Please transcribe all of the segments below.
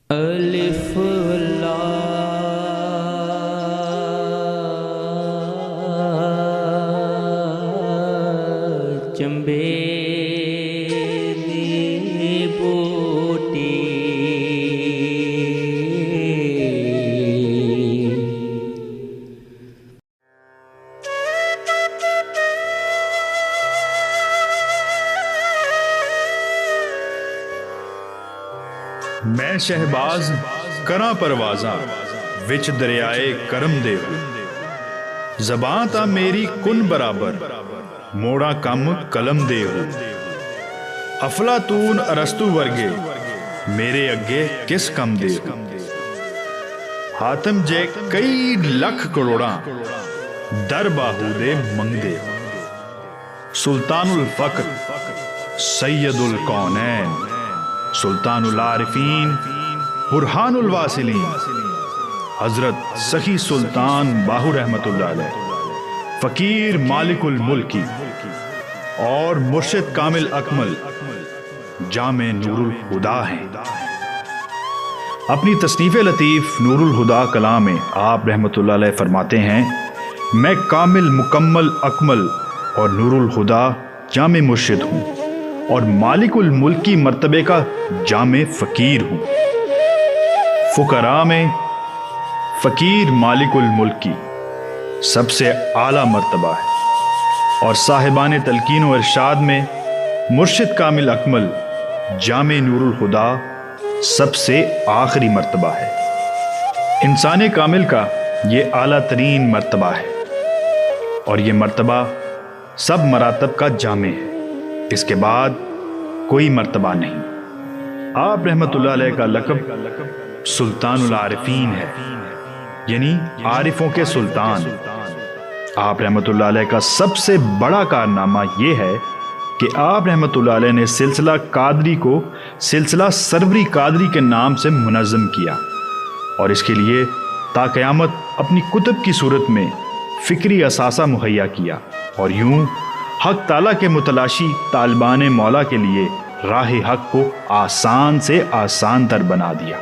الف لام چمبے دی بوٹی میں شہباز کراں پروازاں وچ دریائے کرم دے ہو زباں تا میری کن برابر موڑا کم قلم دے ہو افلاطون ارسطو ورگے میرے اگے کس کم دے ہو حاتم جے کئی لکھ کروڑاں در باہو دے منگ دے ہو سلطان الفقر سید الکونین سلطان العارفین برہان الواصلین حضرت سخی سلطان باہو رحمت اللہ علیہ فقیر مالک الملکی اور مرشد کامل اکمل جامع نور الہدا ہیں۔ اپنی تصنیف لطیف نور الہدا کلام میں آپ رحمت اللہ علیہ فرماتے ہیں، میں کامل مکمل اکمل اور نور الہدا جامع مرشد ہوں اور مالک الملک کی مرتبے کا جامع فقیر ہوں۔ فقراء میں فقیر مالک الملک کی سب سے اعلیٰ مرتبہ ہے اور صاحبان تلقین و ارشاد میں مرشد کامل اکمل جامع نور الہدا سب سے آخری مرتبہ ہے۔ انسان کامل کا یہ اعلیٰ ترین مرتبہ ہے اور یہ مرتبہ سب مراتب کا جامع ہے، اس کے بعد کوئی مرتبہ نہیں۔ آپ رحمت اللہ علیہ کا لقب سلطان العارفین ہے، یعنی عارفوں کے سلطان۔ آپ رحمت اللہ علیہ کا سب سے بڑا کارنامہ یہ ہے کہ آپ رحمت اللہ علیہ نے سلسلہ قادری کو سلسلہ سروری قادری کے نام سے منظم کیا اور اس کے لیے تا قیامت اپنی کتب کی صورت میں فکری اثاثہ مہیا کیا اور یوں حق تعالیٰ کے متلاشی طالبان مولا کے لیے راہ حق کو آسان سے آسان تر بنا دیا۔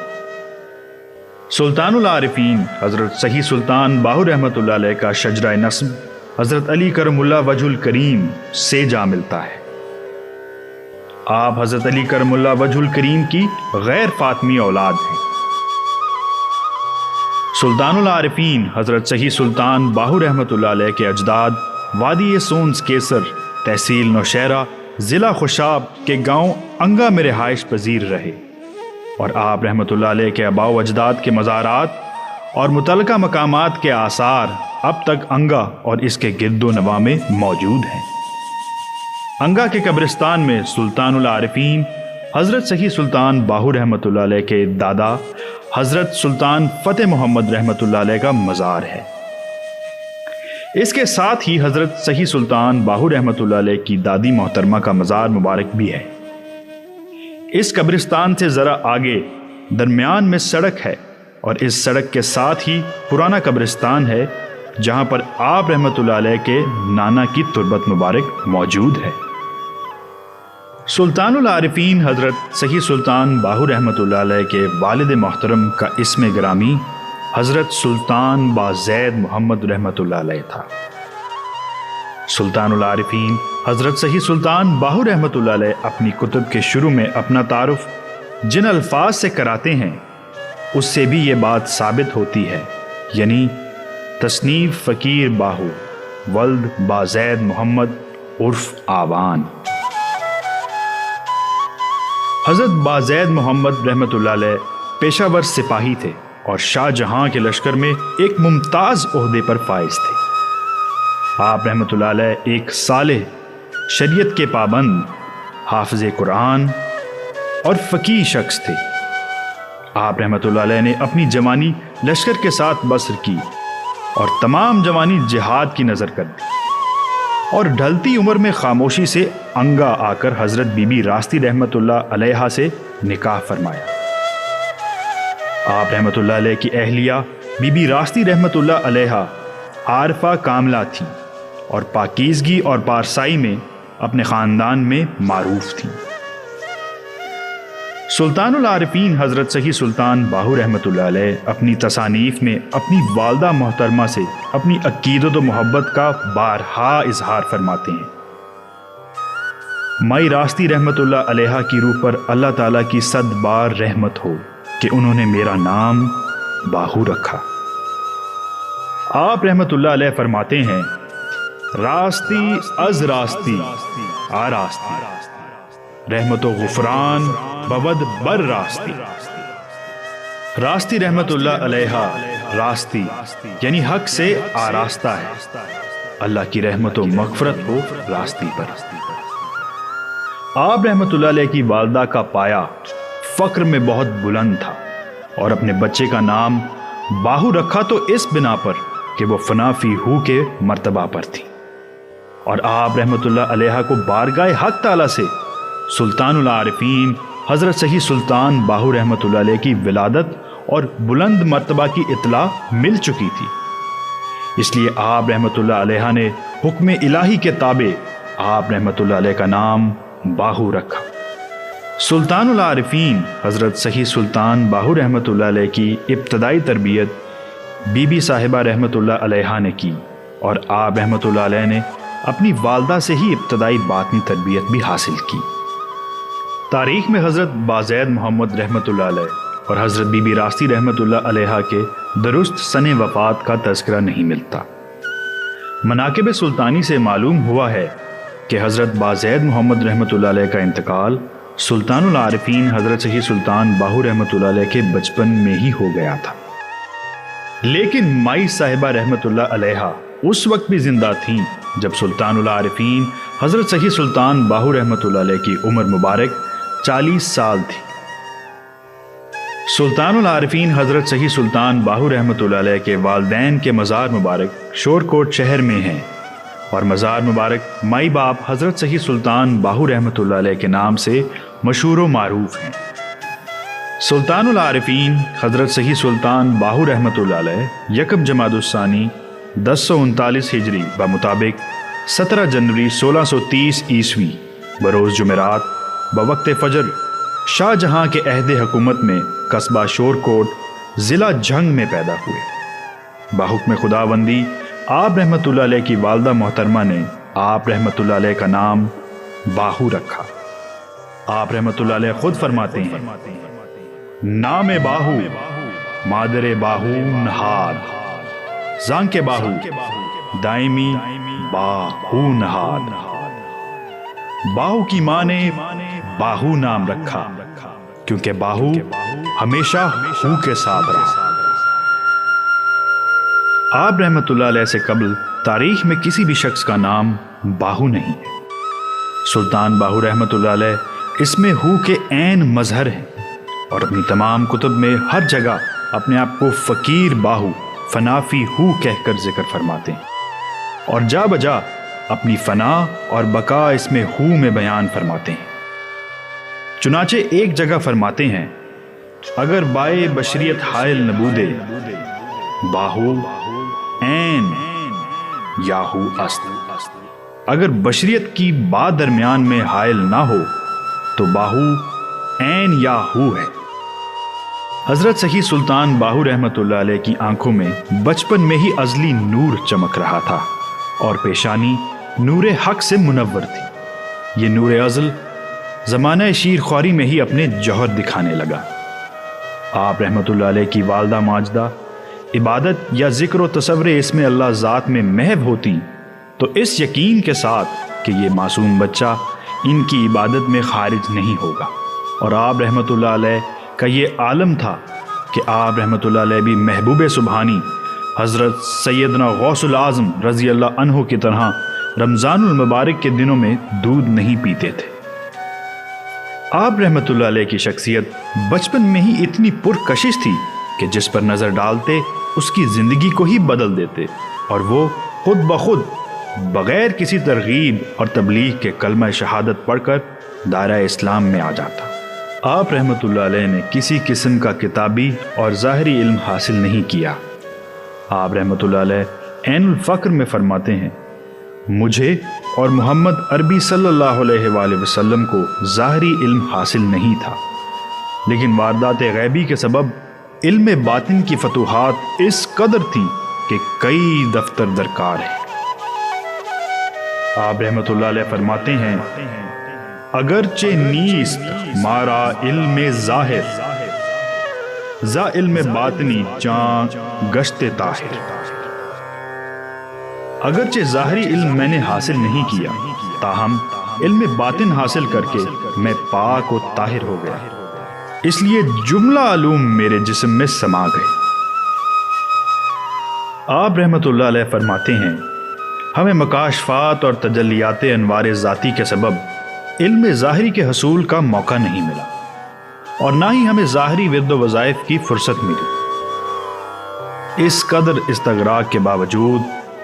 سلطان العارفین حضرت سخی سلطان باہو رحمت اللہ علیہ کا شجرہ نسب حضرت علی کرم اللہ وجہ الکریم سے جا ملتا ہے۔ آپ حضرت علی کرم اللہ وجہ الکریم کی غیر فاطمی اولاد ہیں۔ سلطان العارفین حضرت سخی سلطان باہو رحمت اللہ علیہ کے اجداد وادی سونس کیسر تحصیل نوشہرہ ضلع خوشاب کے گاؤں انگا میں رہائش پذیر رہے اور آپ رحمت اللہ علیہ کے آباء و اجداد کے مزارات اور متعلقہ مقامات کے آثار اب تک انگا اور اس کے گرد و نواح میں موجود ہیں۔ انگا کے قبرستان میں سلطان العارفین حضرت سخی سلطان باہو رحمت اللہ علیہ کے دادا حضرت سلطان فتح محمد رحمت اللہ علیہ کا مزار ہے۔ اس کے ساتھ ہی حضرت سخی سلطان باہو رحمت اللہ علیہ کی دادی محترمہ کا مزار مبارک بھی ہے۔ اس قبرستان سے ذرا آگے درمیان میں سڑک ہے اور اس سڑک کے ساتھ ہی پرانا قبرستان ہے جہاں پر آپ رحمت اللہ علیہ کے نانا کی تربت مبارک موجود ہے۔ سلطان العارفین حضرت سخی سلطان باہو رحمت اللہ علیہ کے والد محترم کا اسم گرامی حضرت سلطان بازید محمد رحمت اللہ علیہ تھا۔ سلطان العارفین حضرت سخی سلطان باہو رحمت اللہ علیہ اپنی کتب کے شروع میں اپنا تعارف جن الفاظ سے کراتے ہیں اس سے بھی یہ بات ثابت ہوتی ہے، یعنی تصنیف فقیر باہو ولد بازید محمد عرف آوان۔ حضرت بازید محمد رحمت اللہ علیہ پیشہ ور سپاہی تھے اور شاہ جہاں کے لشکر میں ایک ممتاز عہدے پر فائز تھے۔ آپ رحمت اللہ علیہ ایک صالح، شریعت کے پابند، حافظ قرآن اور فقیہ شخص تھے۔ آپ رحمت اللہ علیہ نے اپنی جوانی لشکر کے ساتھ بسر کی اور تمام جوانی جہاد کی نظر کر دی اور ڈھلتی عمر میں خاموشی سے انگا آ کر حضرت بی بی راستی رحمت اللہ علیہ سے نکاح فرمایا۔ آپ رحمت اللہ علیہ کی اہلیہ بی بی راستی رحمت اللہ علیہ عارفہ کاملہ تھی اور پاکیزگی اور پارسائی میں اپنے خاندان میں معروف تھی۔ سلطان العارفین حضرت سہی سلطان باہو رحمۃ اللہ علیہ اپنی تصانیف میں اپنی والدہ محترمہ سے اپنی عقیدت و محبت کا بارہا اظہار فرماتے ہیں۔ مائی راستی رحمۃ اللہ علیہ کی روح پر اللہ تعالیٰ کی 100 بار رحمت ہو کہ انہوں نے میرا نام باہو رکھا۔ آپ رحمۃ اللہ علیہ فرماتے ہیں، راستی از راستی آراستی، رحمت و غفران بود بر راستی۔ راستی رحمت اللہ علیہ راستی یعنی حق سے آراستہ ہے، اللہ کی رحمت و مغفرت ہو راستی پر۔ آپ رحمت اللہ علیہ کی والدہ کا پایا فقر میں بہت بلند تھا، اور اپنے بچے کا نام باہو رکھا تو اس بنا پر کہ وہ فنا فی ہو کے مرتبہ پر تھی، اور آپ رحمت اللہ علیہ کو بارگاہ حق تعالیٰ سے سلطان العارفین حضرت سہی سلطان باہو رحمت اللہ علیہ کی ولادت اور بلند مرتبہ کی اطلاع مل چکی تھی، اس لیے آپ رحمت اللہ علیہ نے حکم الہی کے تابع آپ رحمت اللہ علیہ کا نام باہو رکھا۔ سلطان العارفین حضرت سہی سلطان باہو رحمت اللہ علیہ کی ابتدائی تربیت بی بی صاحبہ رحمت اللہ علیہ نے کی، اور آپ رحمت اللہ علیہ نے اپنی والدہ سے ہی ابتدائی باطنی تربیت بھی حاصل کی۔ تاریخ میں حضرت بازید محمد رحمت اللہ علیہ اور حضرت بی بی راستی رحمت اللہ علیہ کے درست سن وفات کا تذکرہ نہیں ملتا۔ مناقب سلطانی سے معلوم ہوا ہے کہ حضرت بازید محمد رحمت اللہ علیہ کا انتقال سلطان العارفین حضرت سہی سلطان باہو رحمت اللہ علیہ کے بچپن میں ہی ہو گیا تھا، لیکن مائی صاحبہ رحمت اللہ علیہ اس وقت بھی زندہ تھیں جب سلطان العارفین حضرت سہی سلطان باہو رحمت اللہ علیہ کی عمر مبارک 40 سال تھی۔ سلطان العارفین حضرت سہی سلطان باہو رحمت اللہ علیہ کے والدین کے مزار مبارک شورکوٹ شہر میں ہیں، اور مزار مبارک مائی باپ حضرت سہی سلطان باہو رحمت اللہ علیہ کے نام سے مشہور و معروف ہیں۔ سلطان العارفین حضرت سہی سلطان باہو رحمت اللہ علیہ یکم جمادی الثانی 1039 ہجری بمطابق 17 جنوری 1630 عیسوی بروز جمعرات بوقت فجر شاہ جہاں کے عہد حکومت میں قصبہ شورکوٹ ضلع جھنگ میں پیدا ہوئے۔ بحکم خداوندی آپ رحمت اللہ علیہ کی والدہ محترمہ نے آپ رحمت اللہ علیہ کا نام باہو رکھا۔ آپ رحمت اللہ علیہ خود فرماتے ہیں، نام باہو مادر باہو نہاد، زانک باہو دائمی باہو نہاد۔ باہو کی ماں نے باہو نام رکھا کیونکہ باہو ہمیشہ ہو کے ساتھ رہا۔ آپ رحمت اللہ علیہ سے قبل تاریخ میں کسی بھی شخص کا نام باہو نہیں ہے۔ سلطان باہو رحمت اللہ علیہ اس میں ہو کے عین مظہر ہیں، اور اپنی تمام کتب میں ہر جگہ اپنے آپ کو فقیر باہو فنافی ہو کہہ کر ذکر فرماتے ہیں، اور جا بجا اپنی فنا اور بقا اس میں ہو میں بیان فرماتے ہیں۔ چنانچہ ایک جگہ فرماتے ہیں، اگر بائے بشریت حائل نبودے باہو عین یاہو اصل، اگر بشریت کی با درمیان میں حائل نہ ہو تو باہو عین یاہو ہے۔ حضرت سہی سلطان باہو رحمت اللہ علیہ کی آنکھوں میں بچپن میں ہی ازلی نور چمک رہا تھا، اور پیشانی نور حق سے منور تھی۔ یہ نور ازل زمانہ شیر خواری میں ہی اپنے جوہر دکھانے لگا۔ آپ رحمت اللہ علیہ کی والدہ ماجدہ عبادت یا ذکر و تصور اس میں اللہ ذات میں محو ہوتی تو اس یقین کے ساتھ کہ یہ معصوم بچہ ان کی عبادت میں خارج نہیں ہوگا، اور آپ رحمت اللہ علیہ کا یہ عالم تھا کہ آپ رحمت اللہ علیہ بھی محبوب سبحانی حضرت سیدنا غوث العظم رضی اللہ عنہ کی طرح رمضان المبارک کے دنوں میں دودھ نہیں پیتے تھے۔ آپ رحمت اللہ علیہ کی شخصیت بچپن میں ہی اتنی پرکشش تھی کہ جس پر نظر ڈالتے اس کی زندگی کو ہی بدل دیتے، اور وہ خود بخود بغیر کسی ترغیب اور تبلیغ کے کلمہ شہادت پڑھ کر دائرہ اسلام میں آ جاتا۔ آپ رحمت اللہ علیہ نے کسی قسم کا کتابی اور ظاہری علم حاصل نہیں کیا۔ آپ رحمت اللہ علیہ عین الفقر میں فرماتے ہیں، مجھے اور محمد عربی صلی اللہ علیہ وآلہ وسلم کو ظاہری علم حاصل نہیں تھا، لیکن واردات غیبی کے سبب علم باطن کی فتوحات اس قدر تھیں کہ کئی دفتر درکار ہیں۔ آپ رحمت اللہ علیہ فرماتے ہیں اگرچہ نیست مارا علم ظاہر، ذا علم باطنی جاں گشت طاہر۔ اگرچہ ظاہری علم میں نے حاصل نہیں کیا، تاہم علم باطن حاصل کر کے میں پاک و طاہر ہو گیا، اس لیے جملہ علوم میرے جسم میں سما گئے۔ آپ رحمت اللہ علیہ فرماتے ہیں ہمیں مکاشفات اور تجلیات انوار ذاتی کے سبب علم ظاہری کے حصول کا موقع نہیں ملا، اور نہ ہی ہمیں ظاہری ورد و وظائف کی فرصت ملی۔ اس قدر استغراق کے باوجود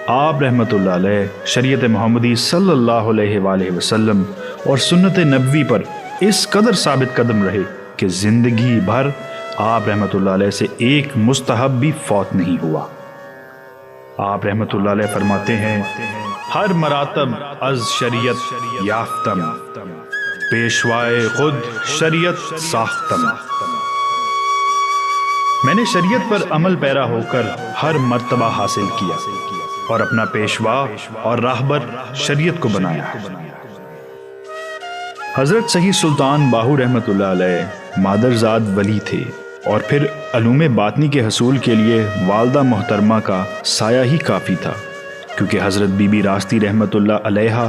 آپ رحمت اللہ علیہ شریعت محمدی صلی اللہ علیہ وآلہ وسلم اور سنت نبوی پر اس قدر ثابت قدم رہے کہ زندگی بھر آپ رحمت اللہ علیہ سے ایک مستحب بھی فوت نہیں ہوا۔ آپ رحمت اللہ علیہ فرماتے ہیں ہر مراتب از شریعت یافتم، پیشوائے خود شریعت ساختم۔ میں نے شریعت پر عمل پیرا ہو کر ہر مرتبہ حاصل کیا اور اپنا پیشوا اور راہبر شریعت کو بنایا۔ حضرت سید سلطان باہو رحمت اللہ علیہ مادرزاد ولی تھے، اور پھر علوم باطنی کے حصول کے لیے والدہ محترمہ کا سایہ ہی کافی تھا، کیونکہ حضرت بی بی راستی رحمت اللہ علیہ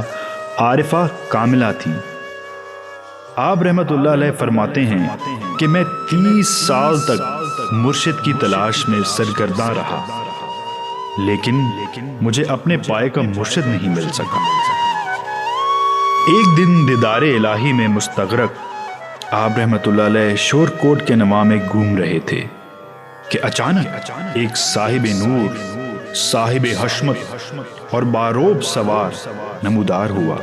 عارفہ کاملہ تھیں۔ آپ رحمت اللہ علیہ فرماتے ہیں کہ میں 30 سال تک مرشد کی تلاش میں سرگرداں رہا، لیکن مجھے اپنے پائے کا مرشد نہیں مل سکا۔ ایک دن دیدار الہی میں مستغرق آپ رحمت اللہ علیہ شور کوٹ کے نواح میں گھوم رہے تھے کہ اچانک ایک صاحب نور، صاحب حشمت اور باروب سوار نمودار ہوا،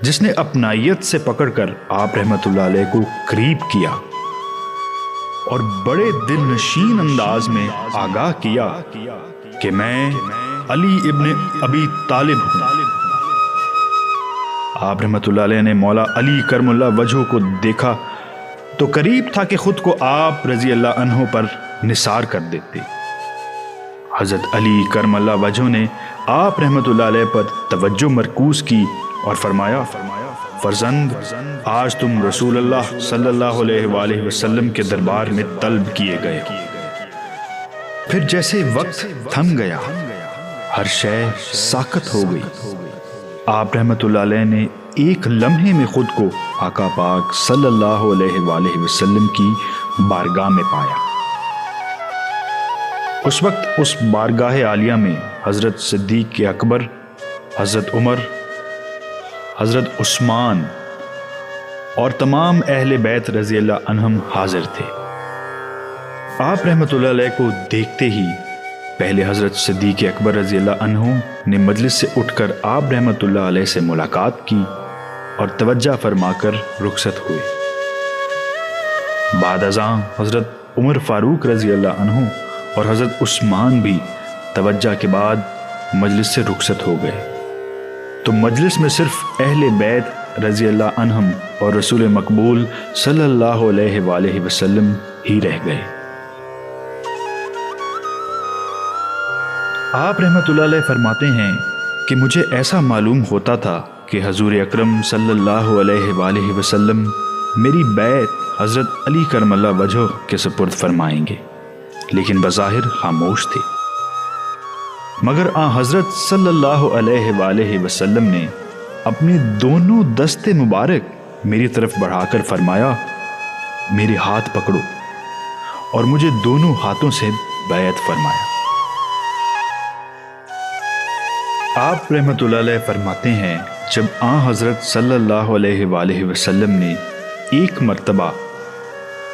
جس نے اپنائیت سے پکڑ کر آپ رحمت اللہ علیہ کو قریب کیا اور بڑے دل نشین انداز میں آگاہ کیا کہ میں علی ابن ابی طالب ہوں۔ آپ رحمت اللہ علیہ نے مولا علی کرم اللہ وجہہ کو دیکھا تو قریب تھا کہ خود کو آپ رضی اللہ عنہ پر نثار کر دیتے۔ حضرت علی کرم اللہ وجہہ نے آپ رحمت اللہ علیہ پر توجہ مرکوز کی اور فرمایا فرزند، آج تم رسول اللہ صلی اللہ علیہ وآلہ وسلم کے دربار میں طلب کیے گئے۔ پھر جیسے وقت تھم گیا، ہر شے ساکت ہو گئی۔ آپ رحمت اللہ علیہ نے ایک لمحے میں خود کو آقا پاک صلی اللہ علیہ وآلہ وسلم کی بارگاہ میں پایا۔ اس وقت اس بارگاہ عالیہ میں حضرت صدیق اکبر، حضرت عمر، حضرت عثمان اور تمام اہل بیت رضی اللہ عنہم حاضر تھے۔ آپ رحمت اللہ علیہ کو دیکھتے ہی پہلے حضرت صدیق اکبر رضی اللہ عنہ نے مجلس سے اٹھ کر آپ رحمت اللہ علیہ سے ملاقات کی اور توجہ فرما کر رخصت ہوئے۔ بعد ازاں حضرت عمر فاروق رضی اللہ عنہ اور حضرت عثمان بھی توجہ کے بعد مجلس سے رخصت ہو گئے، تو مجلس میں صرف اہل بیت رضی اللہ عنہم اور رسول مقبول صلی اللہ علیہ وآلہ وسلم ہی رہ گئے۔ آپ رحمت اللہ علیہ فرماتے ہیں کہ مجھے ایسا معلوم ہوتا تھا کہ حضور اکرم صلی اللہ علیہ وآلہ وسلم میری بیعت حضرت علی کرم اللہ وجہہ کے سپرد فرمائیں گے، لیکن بظاہر خاموش تھے۔ مگر حضرت صلی اللہ علیہ وآلہ وسلم نے اپنے دونوں دست مبارک میری طرف بڑھا کر فرمایا، میرے ہاتھ پکڑو، اور مجھے دونوں ہاتھوں سے بیعت فرمایا۔ آپ رحمت اللہ علیہ فرماتے ہیں جب حضرت صلی اللہ علیہ وآلہ وسلم نے ایک مرتبہ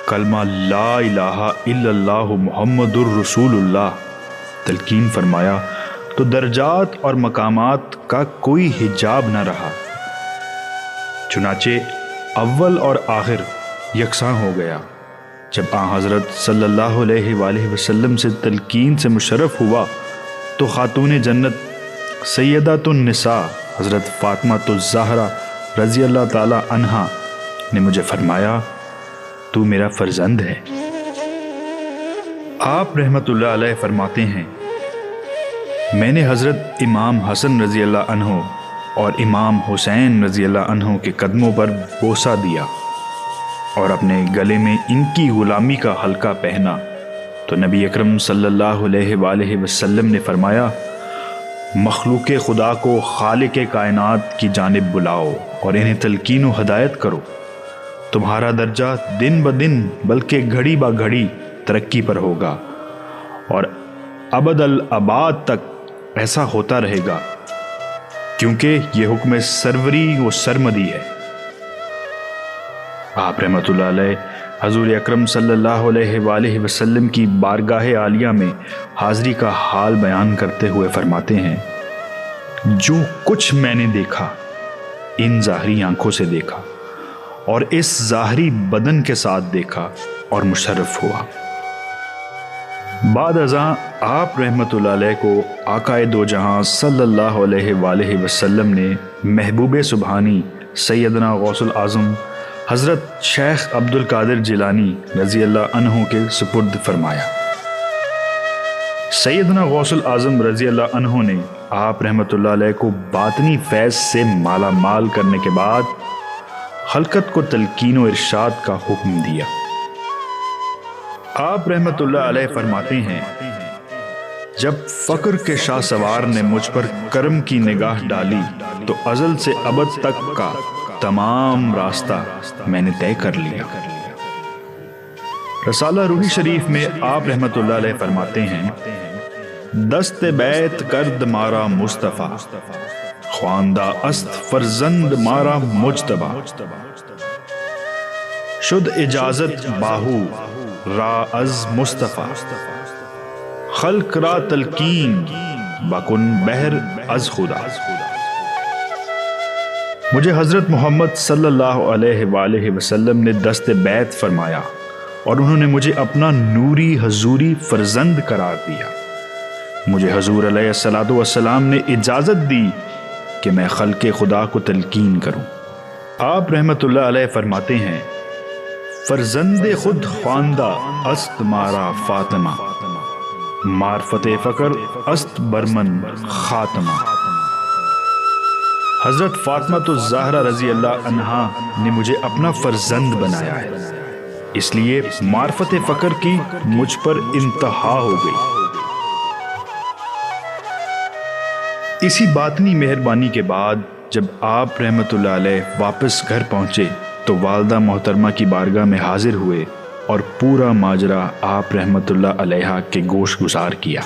کلمہ لا الہ الا اللہ محمد الرسول اللہ تلقین فرمایا تو درجات اور مقامات کا کوئی حجاب نہ رہا، چنانچہ اول اور آخر یکساں ہو گیا۔ جب حضرت صلی اللہ علیہ وآلہ وسلم سے تلقین سے مشرف ہوا تو خاتون جنت سیدۃ النساء حضرت فاطمہ الزہرا رضی اللہ تعالی عنہا نے مجھے فرمایا، تو میرا فرزند ہے۔ آپ رحمت اللہ علیہ فرماتے ہیں میں نے حضرت امام حسن رضی اللہ عنہ اور امام حسین رضی اللہ عنہ کے قدموں پر بوسہ دیا اور اپنے گلے میں ان کی غلامی کا حلقہ پہنا تو نبی اکرم صلی اللہ علیہ وآلہ وسلم نے فرمایا مخلوق خدا کو خالق کائنات کی جانب بلاؤ اور انہیں تلقین و ہدایت کرو، تمہارا درجہ دن بدن بلکہ گھڑی با گھڑی ترقی پر ہوگا اور ابد الاباد تک ایسا ہوتا رہے گا، کیونکہ یہ حکم سروری و سرمدی ہے۔ آپ رحمت اللہ علیہ حضور اکرم صلی اللہ علیہ وآلہ وسلم کی بارگاہ عالیہ میں حاضری کا حال بیان کرتے ہوئے فرماتے ہیں جو کچھ میں نے دیکھا ان ظاہری آنکھوں سے دیکھا اور اس ظاہری بدن کے ساتھ دیکھا اور مشرف ہوا۔ بعد ازاں آپ رحمت اللہ علیہ کو آقائے دو جہاں صلی اللہ علیہ وآلہ وسلم نے محبوب سبحانی سیدنا غوث العظم حضرت شیخ عبد القادر جیلانی رضی اللہ عنہ کے سپرد فرمایا۔ سیدنا غوث العظم رضی اللہ عنہ نے آپ رحمت اللہ علیہ کو باطنی فیض سے مالا مال کرنے کے بعد خلقت کو تلقین و ارشاد کا حکم دیا۔ آپ رحمت اللہ علیہ فرماتے ہیں جب فقر کے شاہ سوار نے مجھ پر کرم کی نگاہ ڈالی تو ازل سے ابد تک کا تمام راستہ میں نے طے کر لیا۔ رسالہ روحی شریف میں آپ رحمت اللہ علیہ فرماتے ہیں دست بیت کرد مارا مصطفیٰ خواندہ است فرزند مارا مجتبی، شد اجازت باہو را از مصطفیٰ، خلق را تلقین بکن بہر از خدا۔ مجھے حضرت محمد صلی اللہ علیہ وآلہ وسلم نے دست بیعت فرمایا اور انہوں نے مجھے اپنا نوری حضوری فرزند قرار دیا۔ مجھے حضور علیہ الصلوۃ والسلام نے اجازت دی کہ میں خلق خدا کو تلقین کروں۔ آپ رحمت اللہ علیہ فرماتے ہیں فرزند خود خواندہ است مارا فاطمہ، معرفت فقر است برمن خاتمہ۔ حضرت فاطمہ الزہرا رضی اللہ عنہا نے مجھے اپنا فرزند بنایا ہے، اس لیے معرفت فقر کی مجھ پر انتہا ہو گئی۔ اسی باطنی مہربانی کے بعد جب آپ رحمت اللہ علیہ واپس گھر پہنچے تو والدہ محترمہ کی بارگاہ میں حاضر ہوئے اور پورا ماجرا آپ رحمت اللہ علیہ کے گوش گزار کیا۔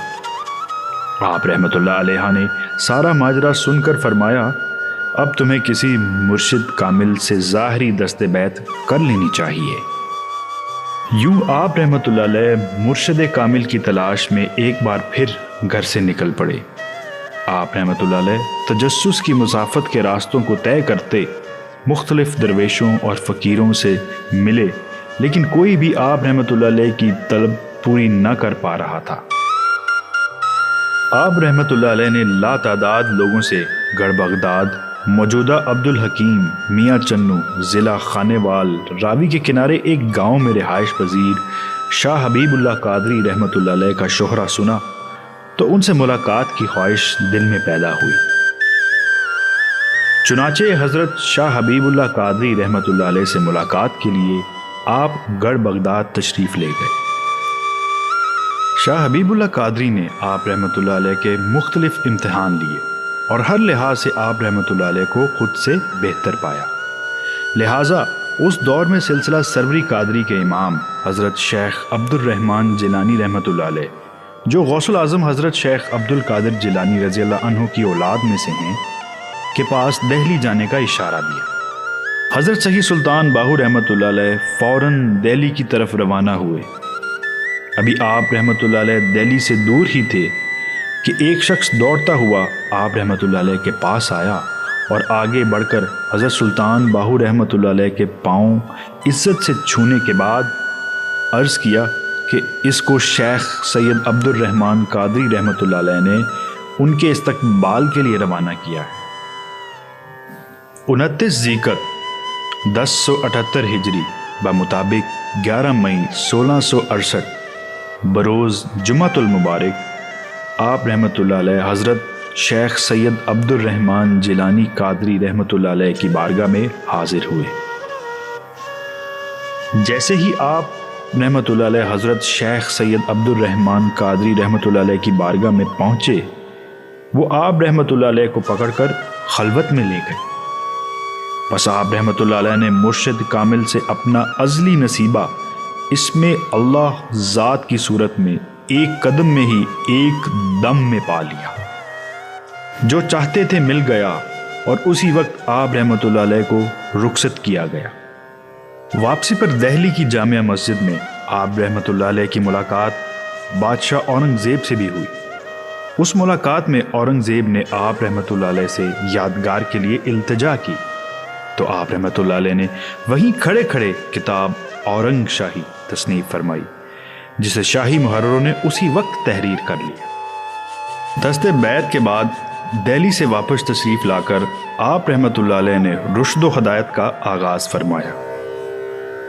آپ رحمت اللہ علیہ نے سارا ماجرا سن کر فرمایا اب تمہیں کسی مرشد کامل سے ظاہری دست بیعت کر لینی چاہیے۔ یوں آپ رحمت اللہ علیہ مرشد کامل کی تلاش میں ایک بار پھر گھر سے نکل پڑے۔ آپ رحمت اللہ علیہ تجسس کی مسافت کے راستوں کو طے کرتے مختلف درویشوں اور فقیروں سے ملے، لیکن کوئی بھی آپ رحمت اللہ علیہ کی طلب پوری نہ کر پا رہا تھا۔ آپ رحمت اللہ علیہ نے لا تعداد لوگوں سے گڑھ بغداد موجودہ عبد الحکیم میاں چنو ضلع خانیوال راوی کے کنارے ایک گاؤں میں رہائش پذیر شاہ حبیب اللہ قادری رحمت اللہ علیہ کا شہرہ سنا تو ان سے ملاقات کی خواہش دل میں پیدا ہوئی۔ چنانچہ حضرت شاہ حبیب اللہ قادری رحمت اللہ علیہ سے ملاقات کے لیے آپ گڑھ بغداد تشریف لے گئے۔ شاہ حبیب اللہ قادری نے آپ رحمت اللہ علیہ کے مختلف امتحان لیے اور ہر لحاظ سے آپ رحمت اللہ علیہ کو خود سے بہتر پایا، لہٰذا اس دور میں سلسلہ سروری قادری کے امام حضرت شیخ عبد الرحمن جیلانی رحمت اللہ علیہ جو غوث العظم حضرت شیخ عبد القادر جیلانی رضی اللہ عنہ کی اولاد میں سے ہیں کے پاس دہلی جانے کا اشارہ دیا۔ حضرت سہی سلطان باہو رحمت اللہ علیہ فوراً دہلی کی طرف روانہ ہوئے۔ ابھی آپ رحمت اللہ علیہ دہلی سے دور ہی تھے کہ ایک شخص دوڑتا ہوا آپ رحمت اللہ علیہ کے پاس آیا اور آگے بڑھ کر حضرت سلطان باہو رحمت اللہ علیہ کے پاؤں عزت سے چھونے کے بعد عرض کیا کہ اس کو شیخ سید عبد الرحمن قادری رحمت اللہ علیہ نے ان کے استقبال کے لیے روانہ کیا ہے۔ 29 ذی القعدہ 1078 ہجری بمطابق 11 مئی 1668 بروز جمعۃ المبارک آپ رحمۃ اللہ علیہ حضرت شیخ سید عبد الرحمن جیلانی قادری رحمۃ اللہ علیہ کی بارگاہ میں حاضر ہوئے۔ جیسے ہی آپ رحمۃ اللہ علیہ حضرت شیخ سید عبد الرحمن قادری رحمۃ اللہ علیہ کی بارگاہ میں پہنچے، وہ آپ رحمۃ اللہ علیہ کو پکڑ کر خلوت میں لے گئے۔ بس آپ رحمۃ اللہ علیہ نے مرشد کامل سے اپنا ازلی نصیبہ اس میں اللہ ذات کی صورت میں ایک قدم میں ہی ایک دم میں پا لیا۔ جو چاہتے تھے مل گیا اور اسی وقت آپ رحمۃ اللہ علیہ کو رخصت کیا گیا۔ واپسی پر دہلی کی جامع مسجد میں آپ رحمۃ اللہ علیہ کی ملاقات بادشاہ اورنگزیب سے بھی ہوئی۔ اس ملاقات میں اورنگزیب نے آپ رحمۃ اللہ علیہ سے یادگار کے لیے التجا کی تو آپ رحمۃ اللہ علیہ نے وہیں کھڑے کھڑے کتاب اورنگ شاہی تصنیف فرمائی، جسے شاہی محرروں نے اسی وقت تحریر کر لیا۔ دست بیعت کے بعد دہلی سے واپس تشریف لا کر آپ رحمۃ اللہ علیہ نے رشد و ہدایت کا آغاز فرمایا۔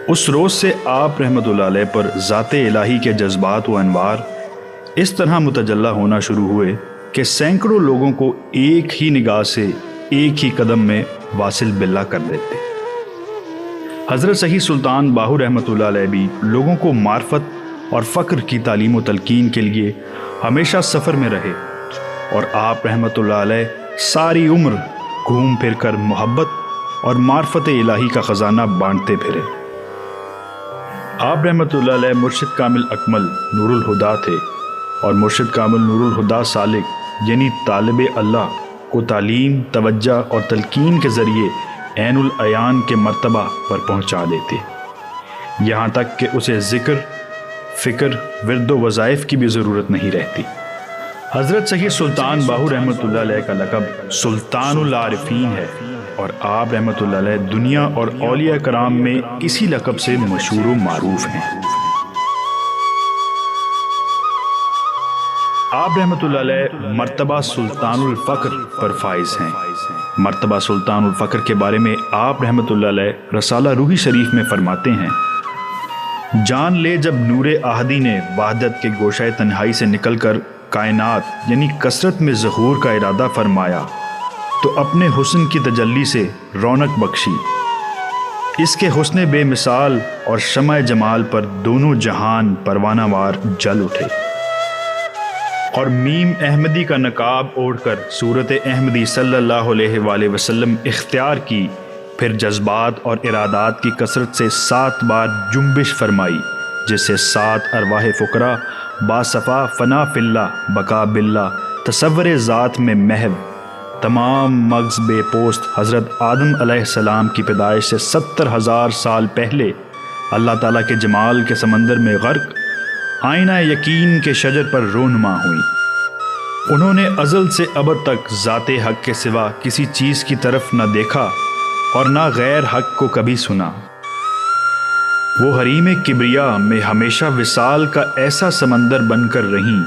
اس روز سے آپ رحمۃ اللہ علیہ پر ذات الہی کے جذبات و انوار اس طرح متجلی ہونا شروع ہوئے کہ سینکڑوں لوگوں کو ایک ہی نگاہ سے ایک ہی قدم میں واصل باللہ کر دیتے۔ حضرت سہی سلطان باہو رحمۃ اللہ علیہ بھی لوگوں کو معرفت اور فقر کی تعلیم و تلقین کے لیے ہمیشہ سفر میں رہے، اور آپ رحمۃ اللہ علیہ ساری عمر گھوم پھر کر محبت اور معرفت الہی کا خزانہ بانٹتے پھرے۔ آپ رحمۃ اللہ علیہ مرشد کامل اکمل نور الہدا تھے، اور مرشد کامل نور الہدا سالک یعنی طالب اللہ کو تعلیم، توجہ اور تلقین کے ذریعے عین العیان کے مرتبہ پر پہنچا دیتے، یہاں تک کہ اسے ذکر، فکر، ورد و وظائف کی بھی ضرورت نہیں رہتی۔ حضرت سید سلطان باہو رحمۃ اللہ علیہ کا لقب سلطان العارفین ہے، اور آپ رحمۃ اللہ علیہ دنیا اور اولیاء کرام میں اسی لقب سے مشہور و معروف ہیں۔ آپ رحمۃ اللہ علیہ مرتبہ سلطان الفقر پر فائز ہیں۔ مرتبہ سلطان الفقر کے بارے میں آپ رحمۃ اللہ علیہ رسالہ روحی شریف میں فرماتے ہیں، جان لے جب نور احدی نے وحدت کے گوشہ تنہائی سے نکل کر کائنات یعنی کثرت میں ظہور کا ارادہ فرمایا تو اپنے حسن کی تجلی سے رونق بخشی۔ اس کے حسن بے مثال اور شمع جمال پر دونوں جہان پروانہ وار جل اٹھے، اور میم احمدی کا نقاب اوڑھ کر صورت احمدی صلی اللہ علیہ وآلہ وسلم اختیار کی، پھر جذبات اور ارادات کی کثرت سے 7 بار جنبش فرمائی، جس سے 7 ارواح فقراء باصفا فنا فی اللہ بقا باللہ تصور ذات میں محو تمام مغز بے پوست حضرت آدم علیہ السلام کی پیدائش سے 70,000 سال پہلے اللہ تعالیٰ کے جمال کے سمندر میں غرق آئینہ یقین کے شجر پر رونما ہوئی۔ انہوں نے ازل سے ابد تک ذات حق کے سوا کسی چیز کی طرف نہ دیکھا اور نہ غیر حق کو کبھی سنا۔ وہ حریم کبریا میں ہمیشہ وصال کا ایسا سمندر بن کر رہیں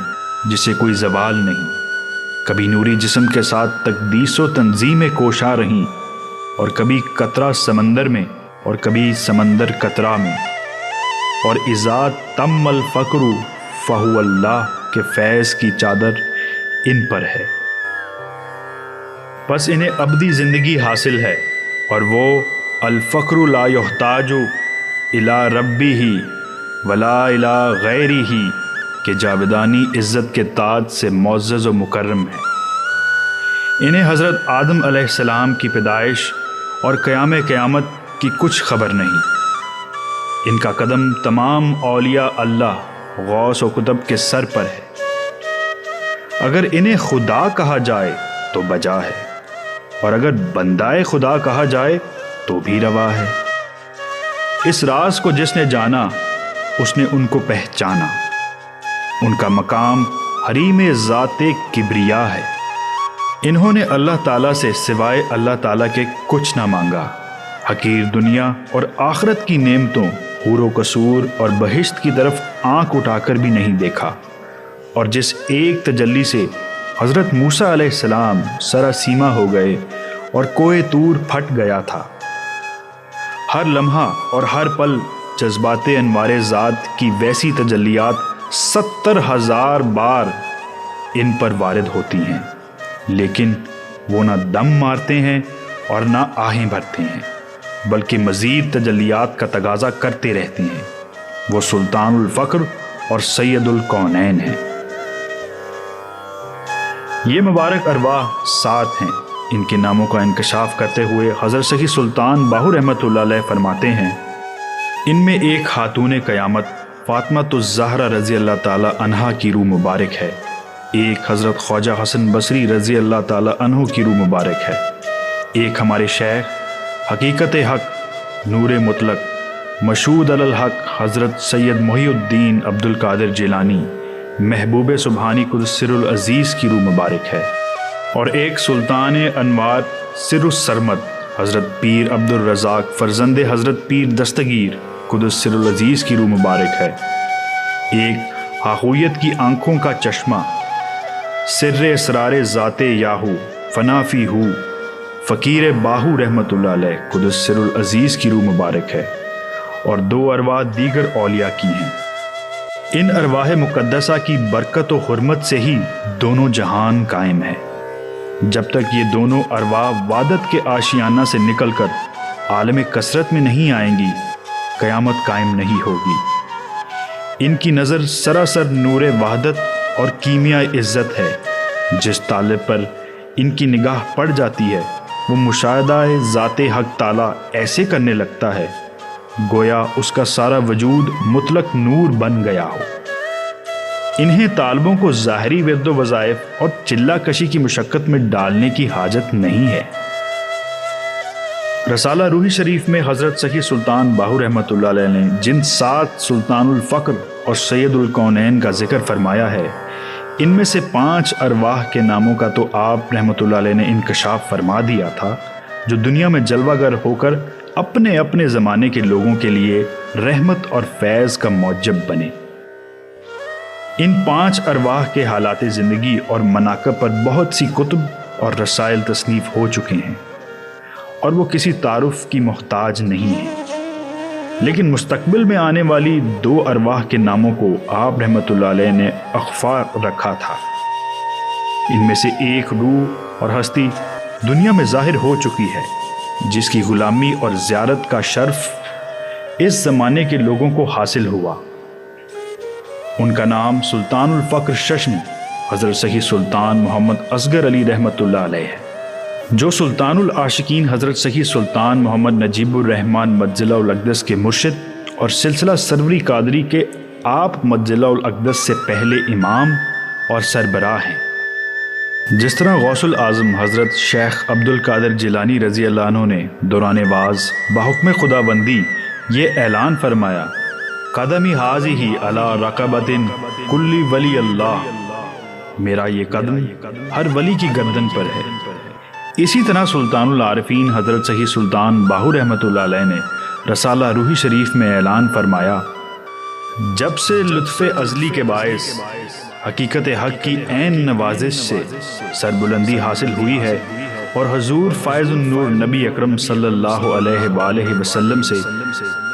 جسے کوئی زوال نہیں، کبھی نوری جسم کے ساتھ تقدیس و تنظیم کوشاں رہیں، اور کبھی قطرہ سمندر میں اور کبھی سمندر قطرہ میں، اور اذا تم الفقر فہو اللہ کے فیض کی چادر ان پر ہے۔ پس انہیں ابدی زندگی حاصل ہے، اور وہ الفقر لا یحتاج الی ربہ ولا الی غیرہ کہ جاودانی عزت کے تاج سے معزز و مکرم ہے۔ انہیں حضرت آدم علیہ السلام کی پیدائش اور قیام قیامت کی کچھ خبر نہیں۔ ان کا قدم تمام اولیاء اللہ غوث و قطب کے سر پر ہے۔ اگر انہیں خدا کہا جائے تو بجا ہے، اور اگر بندائے خدا کہا جائے تو بھی روا ہے۔ اس راز کو جس نے جانا اس نے ان کو پہچانا۔ ان کا مقام حریم ذات کبریا ہے۔ انہوں نے اللہ تعالیٰ سے سوائے اللہ تعالیٰ کے کچھ نہ مانگا، حقیر دنیا اور آخرت کی نعمتوں، حور و قصور اور بہشت کی طرف آنکھ اٹھا کر بھی نہیں دیکھا، اور جس ایک تجلی سے حضرت موسیٰ علیہ السلام سراسیمہ ہو گئے اور کوہ طور پھٹ گیا تھا۔ ہر لمحہ اور ہر پل جذبات انوار ذات کی ویسی تجلیات 70,000 بار ان پر وارد ہوتی ہیں، لیکن وہ نہ دم مارتے ہیں اور نہ آہیں بھرتے ہیں، بلکہ مزید تجلیات کا تقاضا کرتے رہتے ہیں۔ وہ سلطان الفقر اور سید الکونین ہیں۔ یہ مبارک ارواح 7 ہیں۔ ان کے ناموں کا انکشاف کرتے ہوئے حضرت سخی سلطان باہو رحمۃ اللہ علیہ فرماتے ہیں، ان میں ایک خاتون قیامت فاطمۃ الزہرا رضی اللہ تعالی عنہا کی روح مبارک ہے، ایک حضرت خواجہ حسن بصری رضی اللہ تعالی عنہ کی روح مبارک ہے، ایک ہمارے شیخ حقیقت حق نور مطلق مشہود علی الحق حضرت سید محی الدین عبد القادر جیلانی محبوب سبحانی قدس سر العزیز کی روح مبارک ہے، اور ایک سلطان انوار سر السرمد حضرت پیر عبد الرزاق فرزند حضرت پیر دستگیر قدس سر العزیز کی روح مبارک ہے، ایک حاخویت کی آنکھوں کا چشمہ سر اسرار ذات یاہو فنافی ہو فقیر باہو رحمۃ اللہ علیہ قدس سر العزیز کی روح مبارک ہے، اور 2 ارواح دیگر اولیاء کی ہیں۔ ان ارواح مقدسہ کی برکت و حرمت سے ہی دونوں جہان قائم ہے۔ جب تک یہ دونوں ارواح وحدت کے آشیانہ سے نکل کر عالم کثرت میں نہیں آئیں گی، قیامت قائم نہیں ہوگی۔ ان کی نظر سراسر نور وحدت اور کیمیا عزت ہے۔ جس طالب پر ان کی نگاہ پڑ جاتی ہے، وہ مشاہدہ ذات حق تعالیٰ ایسے کرنے لگتا ہے گویا اس کا سارا وجود مطلق نور بن گیا ہو۔ انہیں طالبوں کو ظاہری ورد و وظائف اور چلہ کشی کی مشقت میں ڈالنے کی حاجت نہیں ہے۔ رسالہ روحی شریف میں حضرت سخی سلطان باہو رحمۃ اللہ علیہ نے جن 7 سلطان الفقر اور سید الکونین کا ذکر فرمایا ہے، ان میں سے 5 ارواح کے ناموں کا تو آپ رحمۃ اللہ علیہ نے انکشاف فرما دیا تھا، جو دنیا میں جلوہ گر ہو کر اپنے اپنے زمانے کے لوگوں کے لیے رحمت اور فیض کا موجب بنے۔ ان 5 ارواح کے حالات زندگی اور مناقب پر بہت سی کتب اور رسائل تصنیف ہو چکے ہیں، اور وہ کسی تعارف کی محتاج نہیں ہیں، لیکن مستقبل میں آنے والی 2 ارواح کے ناموں کو آپ رحمۃ اللہ علیہ نے اخفا رکھا تھا۔ ان میں سے ایک روح اور ہستی دنیا میں ظاہر ہو چکی ہے، جس کی غلامی اور زیارت کا شرف اس زمانے کے لوگوں کو حاصل ہوا۔ ان کا نام سلطان الفقر ششم حضرت سخی سلطان محمد اصغر علی رحمۃ اللہ علیہ ہے، جو سلطان العاشقین حضرت سخی سلطان محمد نجیب الرحمن مجلہ الاقدس کے مرشد اور سلسلہ سروری قادری کے آپ مجلہ الاقدس سے پہلے امام اور سربراہ ہیں۔ جس طرح غوث العظم حضرت شیخ عبد القادر جیلانی رضی اللہ عنہ نے دوران واز بحکم خدا بندی یہ اعلان فرمایا، قدمی حاضی علی رقبت کلی ولی اللہ، میرا یہ قدم ہر ولی کی گردن پر ہے۔ اسی طرح سلطان العارفین حضرت سخی سلطان باہو رحمۃ اللہ علیہ نے رسالہ روحی شریف میں اعلان فرمایا، جب سے لطف ازلی کے باعث حقیقت حق کی عین نوازش سے سربلندی حاصل ہوئی ہے، اور حضور فائز النور نبی اکرم صلی اللہ علیہ وآلہ وسلم سے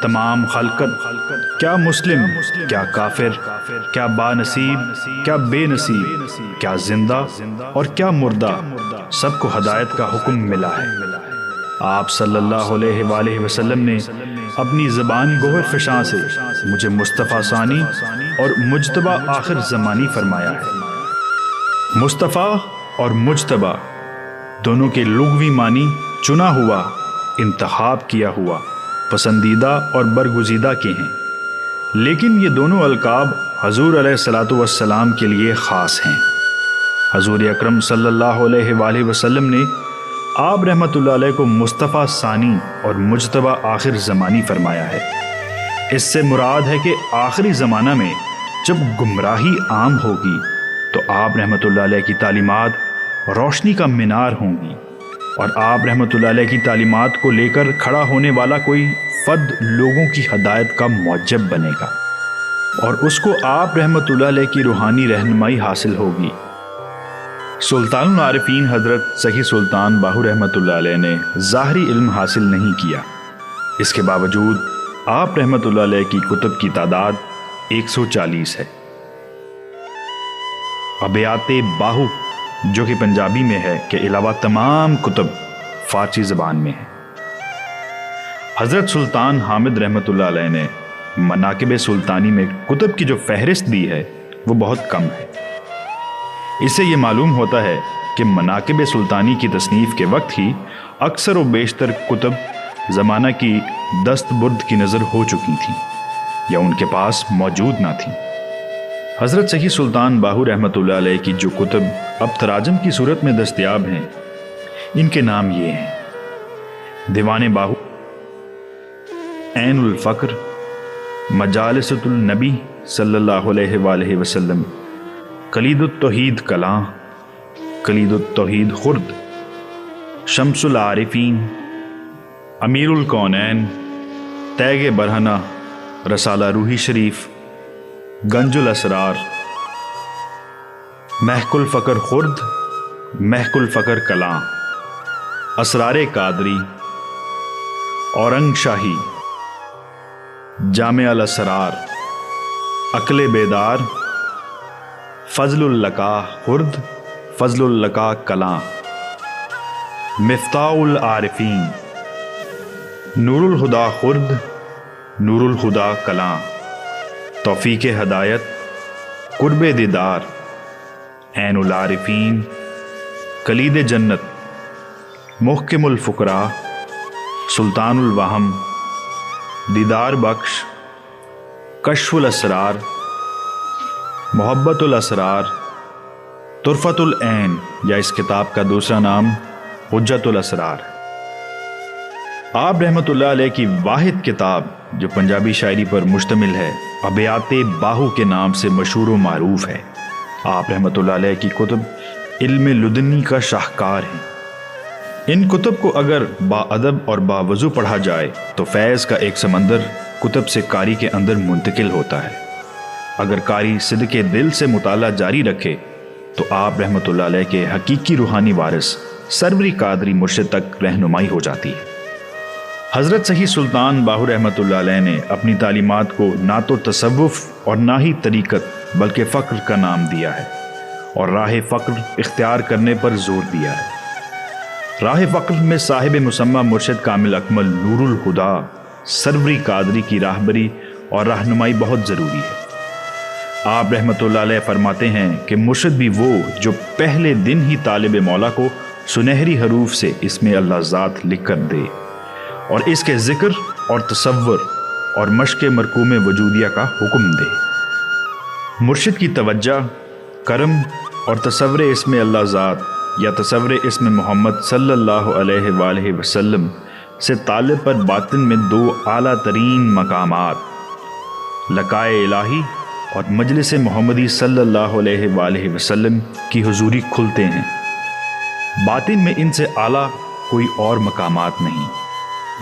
تمام خلقت، کیا مسلم، کیا کافر، کیا با نصیب، کیا بے نصیب، کیا زندہ اور کیا مردہ، سب کو ہدایت کا حکم ملا ہے۔ آپ صلی اللہ علیہ وآلہ وسلم نے اپنی زبان گوہر فشاں سے مجھے مصطفیٰ ثانی اور مجتبیٰ آخر زمانی فرمایا ہے۔ مصطفیٰ اور مجتبیٰ دونوں کے لغوی معنی چنا ہوا، انتخاب کیا ہوا، پسندیدہ اور برگزیدہ کے ہیں، لیکن یہ دونوں القاب حضور علیہ الصلاۃ والسلام کے لیے خاص ہیں۔ حضور اکرم صلی اللہ علیہ وآلہ وسلم نے آپ رحمۃ اللہ علیہ کو مصطفیٰ ثانی اور مجتبیٰ آخر زمانی فرمایا ہے۔ اس سے مراد ہے کہ آخری زمانہ میں جب گمراہی عام ہوگی تو آپ رحمۃ اللہ علیہ کی تعلیمات روشنی کا مینار ہوں گی، اور آپ رحمۃ اللہ علیہ کی تعلیمات کو لے کر کھڑا ہونے والا کوئی فرد لوگوں کی ہدایت کا موجب بنے گا، اور اس کو آپ رحمۃ اللہ علیہ کی روحانی رہنمائی حاصل ہوگی۔ سلطان العارفین حضرت سخی سلطان باہو رحمۃ اللہ علیہ نے ظاہری علم حاصل نہیں کیا، اس کے باوجود آپ رحمۃ اللہ علیہ کی کتب کی تعداد 140 ہے۔ ابیات باہو جو کہ پنجابی میں ہے کے علاوہ تمام کتب فارسی زبان میں ہیں۔ حضرت سلطان حامد رحمۃ اللہ علیہ نے مناقب سلطانی میں کتب کی جو فہرست دی ہے وہ بہت کم ہے۔ اس سے یہ معلوم ہوتا ہے کہ مناقب سلطانی کی تصنیف کے وقت ہی اکثر و بیشتر کتب زمانہ کی دست برد کی نظر ہو چکی تھیں یا ان کے پاس موجود نہ تھیں۔ حضرت سیدی سلطان باہو رحمۃ اللہ علیہ کی جو کتب اب تراجم کی صورت میں دستیاب ہیں ان کے نام یہ ہیں: دیوان باہو، عین الفقر، مجالست النبی صلی اللہ علیہ وآلہ وسلم، کلید التوحید کلاں، کلید التوحید خرد، شمس العارفین، امیر الکونین، تیغ برہنہ، رسالہ روحی شریف، گنج الاسرار، محک الفقر خرد، محک الفقر کلاں، اسرار قادری، اورنگ شاہی، جامع الاسرار، عقل بیدار، فضل اللقاء خرد، فضل اللقاء کلاں، مفتاح العارفین، نور الہدا خرد، نور الہدا کلاں، توفیق ہدایت، قرب دیدار، عین العارفین، کلید جنت، محکم الفقراء، سلطان الوہم، دیدار بخش، کشف الاسرار، محبت الاسرار، طرفت العین یا اس کتاب کا دوسرا نام حجت الاسرار۔ آپ رحمۃ اللہ علیہ کی واحد کتاب جو پنجابی شاعری پر مشتمل ہے ابیات باہو کے نام سے مشہور و معروف ہے۔ آپ رحمۃ اللہ علیہ کی کتب علم لدنی کا شاہکار ہیں۔ ان کتب کو اگر با ادب اور با وضو پڑھا جائے تو فیض کا ایک سمندر کتب سے قاری کے اندر منتقل ہوتا ہے۔ اگر قاری صدقے دل سے مطالعہ جاری رکھے تو آپ رحمۃ اللہ علیہ کے حقیقی روحانی وارث سروری قادری مرشد تک رہنمائی ہو جاتی ہے۔ حضرت سیدی سلطان باہو رحمۃ اللہ علیہ نے اپنی تعلیمات کو نہ تو تصوف اور نہ ہی طریقت بلکہ فقر کا نام دیا ہے اور راہ فقر اختیار کرنے پر زور دیا ہے۔ راہ فقر میں صاحب مسمى مرشد کامل اکمل نور الہدا سروری قادری کی راہبری اور رہنمائی بہت ضروری ہے۔ آپ رحمۃ اللہ علیہ فرماتے ہیں کہ مرشد بھی وہ جو پہلے دن ہی طالب مولا کو سنہری حروف سے اسم اللہ ذات لکھ کر دے اور اس کے ذکر اور تصور اور مشق مرکوم وجودیہ کا حکم دے۔ مرشد کی توجہ، کرم اور تصور اسم اللہ ذات یا تصور اسم محمد صلی اللہ علیہ وآلہ وسلم سے طالب پر باطن میں دو اعلیٰ ترین مقامات لقائے الہی اور مجلس محمدی صلی اللہ علیہ وآلہ وسلم کی حضوری کھلتے ہیں۔ باطن میں ان سے اعلیٰ کوئی اور مقامات نہیں۔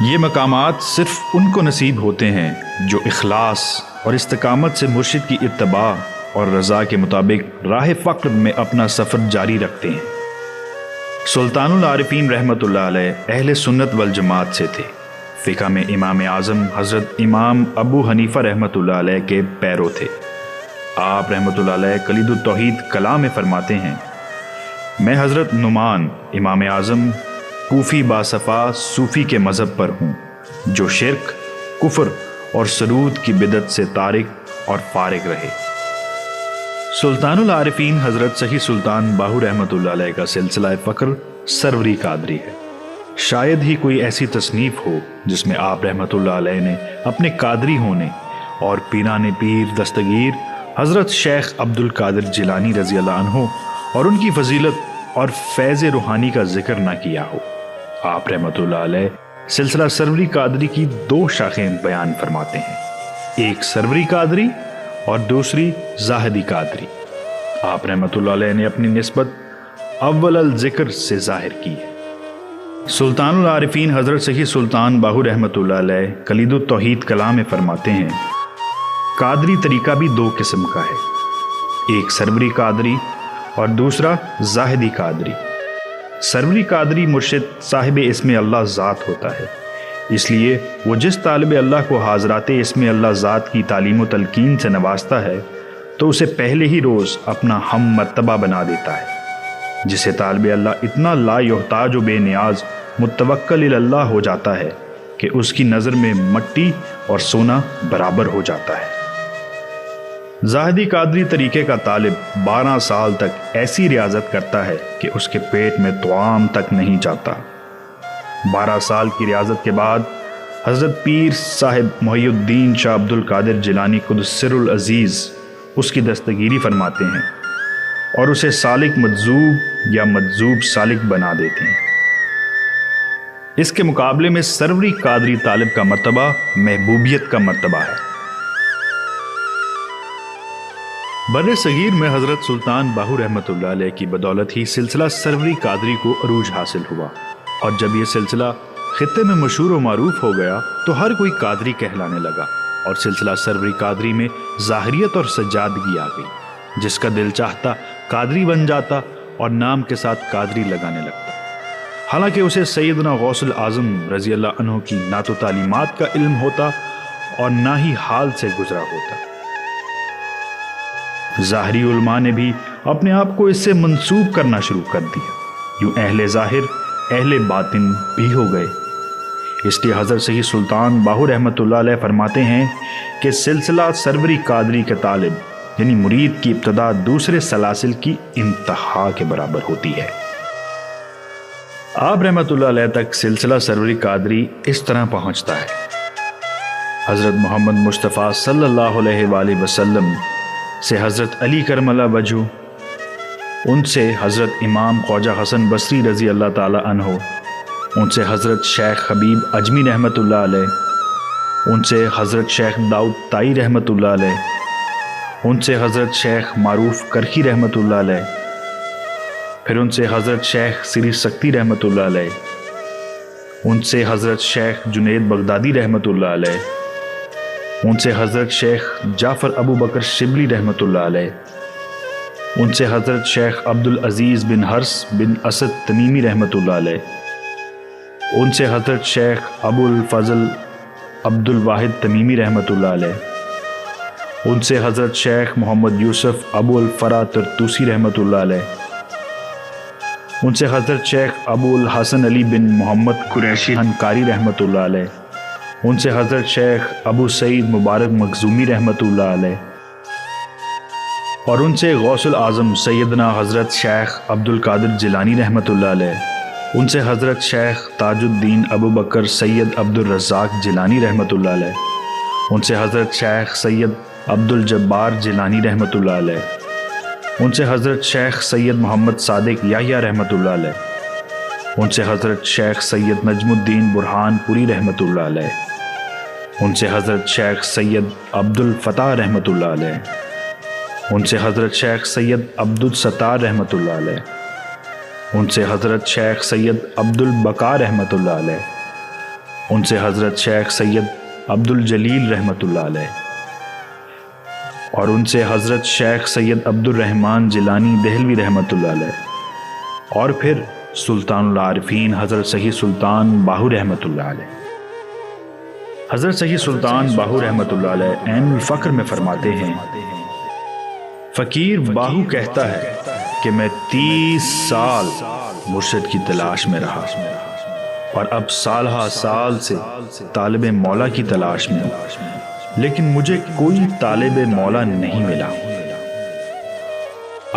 یہ مقامات صرف ان کو نصیب ہوتے ہیں جو اخلاص اور استقامت سے مرشد کی اتباع اور رضا کے مطابق راہ فقر میں اپنا سفر جاری رکھتے ہیں۔ سلطان العارفین رحمۃ اللہ علیہ اہل سنت والجماعت سے تھے۔ فقہ میں امام اعظم حضرت امام ابو حنیفہ رحمۃ اللہ علیہ کے پیرو تھے۔ آپ رحمۃ اللہ علیہ کلید التوحید کلاں میں فرماتے ہیں: میں حضرت نعمان امام اعظم کوفی باصفا صوفی کے مذہب پر ہوں جو شرک، کفر اور سرود کی بدعت سے تارک اور فارغ رہے۔ سلطان العارفین حضرت سیدی سلطان باہو رحمۃ اللہ علیہ کا سلسلہ فقر سروری قادری ہے۔ شاید ہی کوئی ایسی تصنیف ہو جس میں آپ رحمۃ اللہ علیہ نے اپنے قادری ہونے اور پیران پیر دستگیر حضرت شیخ عبد القادر جیلانی رضی اللہ عنہ اور ان کی فضیلت اور فیض روحانی کا ذکر نہ کیا ہو۔ آپ رحمۃ اللہ علیہ سلسلہ سروری قادری کی دو شاخیں بیان فرماتے ہیں، ایک سروری قادری اور دوسری زاہدی قادری۔ آپ رحمۃ اللہ علیہ نے اپنی نسبت اول الذکر سے ظاہر کی ہے۔ سلطان العارفین حضرت سیدی سلطان باہو رحمۃ اللہ علیہ کلید التوحید کلاں میں فرماتے ہیں: قادری طریقہ بھی دو قسم کا ہے، ایک سروری قادری اور دوسرا زاہدی قادری۔ سروری قادری مرشد صاحب اسم اللہ ذات ہوتا ہے، اس لیے وہ جس طالب اللہ کو حاضرات اسم اللہ ذات کی تعلیم و تلقین سے نوازتا ہے تو اسے پہلے ہی روز اپنا ہم مرتبہ بنا دیتا ہے، جسے طالب اللہ اتنا لا یحتاج و بے نیاز متوکل اللہ ہو جاتا ہے کہ اس کی نظر میں مٹی اور سونا برابر ہو جاتا ہے۔ زاہدی قادری طریقے کا طالب 12 سال تک ایسی ریاضت کرتا ہے کہ اس کے پیٹ میں طعام تک نہیں جاتا۔ 12 سال کی ریاضت کے بعد حضرت پیر صاحب محی الدین شاہ عبد القادر جیلانی قدس سر العزیز اس کی دستگیری فرماتے ہیں اور اسے سالک مجذوب یا مجذوب سالک بنا دیتے ہیں۔ اس کے مقابلے میں سروری قادری طالب کا مرتبہ محبوبیت کا مرتبہ ہے۔ بر صغیر میں حضرت سلطان باہو رحمۃ اللہ علیہ کی بدولت ہی سلسلہ سروری قادری کو عروج حاصل ہوا، اور جب یہ سلسلہ خطے میں مشہور و معروف ہو گیا تو ہر کوئی قادری کہلانے لگا، اور سلسلہ سروری قادری میں ظاہریت اور سجادگی آ گئی۔ جس کا دل چاہتا قادری بن جاتا اور نام کے ساتھ قادری لگانے لگتا، حالانکہ اسے سیدنا غوث العظم رضی اللہ عنہ کی نہ تو تعلیمات کا علم ہوتا اور نہ ہی حال سے گزرا ہوتا۔ ظاہری علماء نے بھی اپنے آپ کو اس سے منسوب کرنا شروع کر دیا، یوں اہل ظاہر اہل باطن بھی ہو گئے۔ اس لیے حضرت سید سلطان باہو رحمۃ اللہ علیہ فرماتے ہیں کہ سلسلہ سروری قادری کے طالب یعنی مرید کی ابتدا دوسرے سلاسل کی انتہا کے برابر ہوتی ہے۔ آپ رحمۃ اللہ علیہ تک سلسلہ سروری قادری اس طرح پہنچتا ہے۔ حضرت محمد مصطفیٰ صلی اللہ علیہ وآلہ وسلم سے حضرت علی کرم اللہ وجہہ، ان سے حضرت امام خواجہ حسن بصری رضی اللہ تعالی عنہ، ان سے حضرت شیخ حبیب اجمی رحمۃ اللہ علیہ، ان سے حضرت شیخ داؤد طائی رحمۃ اللہ علیہ، ان سے حضرت شیخ معروف کرخی رحمۃ اللہ علیہ، پھر ان سے حضرت شیخ سری سکتی رحمۃ اللہ علیہ، ان سے حضرت شیخ جنید بغدادی رحمۃ اللہ علیہ، ان سے حضرت شیخ جعفر ابو بکر شبلی رحمۃ اللہ علیہ، ان سے حضرت شیخ عبدالعزیز بن حرس بن اسد تمیمی رحمۃ اللہ علیہ، ان سے حضرت شیخ ابو الفضل عبد الواحد تمیمی رحمۃ اللہ علیہ، ان سے حضرت شیخ محمد یوسف ابو الفرا ترتوسی رحمۃ اللہ علیہ، ان سے حضرت شیخ ابو الحسن علی بن محمد قریشی ہنکاری رحمۃ اللہ علیہ، ان سے حضرت شیخ ابو سعید مبارک مخزومی رحمۃ اللہ علیہ، اور ان سے غوث العظم سیدنا حضرت شیخ عبد القادر جیلانی رحمۃ اللہ علیہ، ان سے حضرت شیخ تاج الدین ابو بکر سید عبد الرزاق جیلانی رحمۃ اللہ علیہ، ان سے حضرت شیخ سید عبد الجبار جیلانی رحمۃ اللہ علیہ، ان سے حضرت شیخ سید محمد صادق یحییٰ رحمۃ اللہ علیہ، ان سے حضرت شیخ سید نجم الدین برہان پوری رحمۃ اللہ علیہ، ان سے حضرت شیخ سید عبد الفتاح رحمۃ اللہ علیہ، ان سے حضرت شیخ سید عبد الستار رحمۃ اللہ علیہ، ان سے حضرت شیخ سید عبد البقا رحمۃ اللہ علیہ، ان سے حضرت شیخ سید عبد الجلیل رحمۃ اللہ علیہ، اور ان سے حضرت شیخ سید عبد الرحمن جیلانی دہلوی رحمۃ اللہ علیہ، اور پھر سلطان العارفین حضرت سید سلطان باہو رحمۃ اللہ علیہ۔ حضرت سید سلطان باہو رحمۃ اللہ علیہ عین الفقر میں فرماتے ہیں، فقیر باہو کہتا ہے کہ میں 30 سال مرشد کی تلاش میں رہا اور اب سالہ سال سے طالب مولا کی تلاش میں ہوں، لیکن مجھے کوئی طالب مولا نہیں ملا۔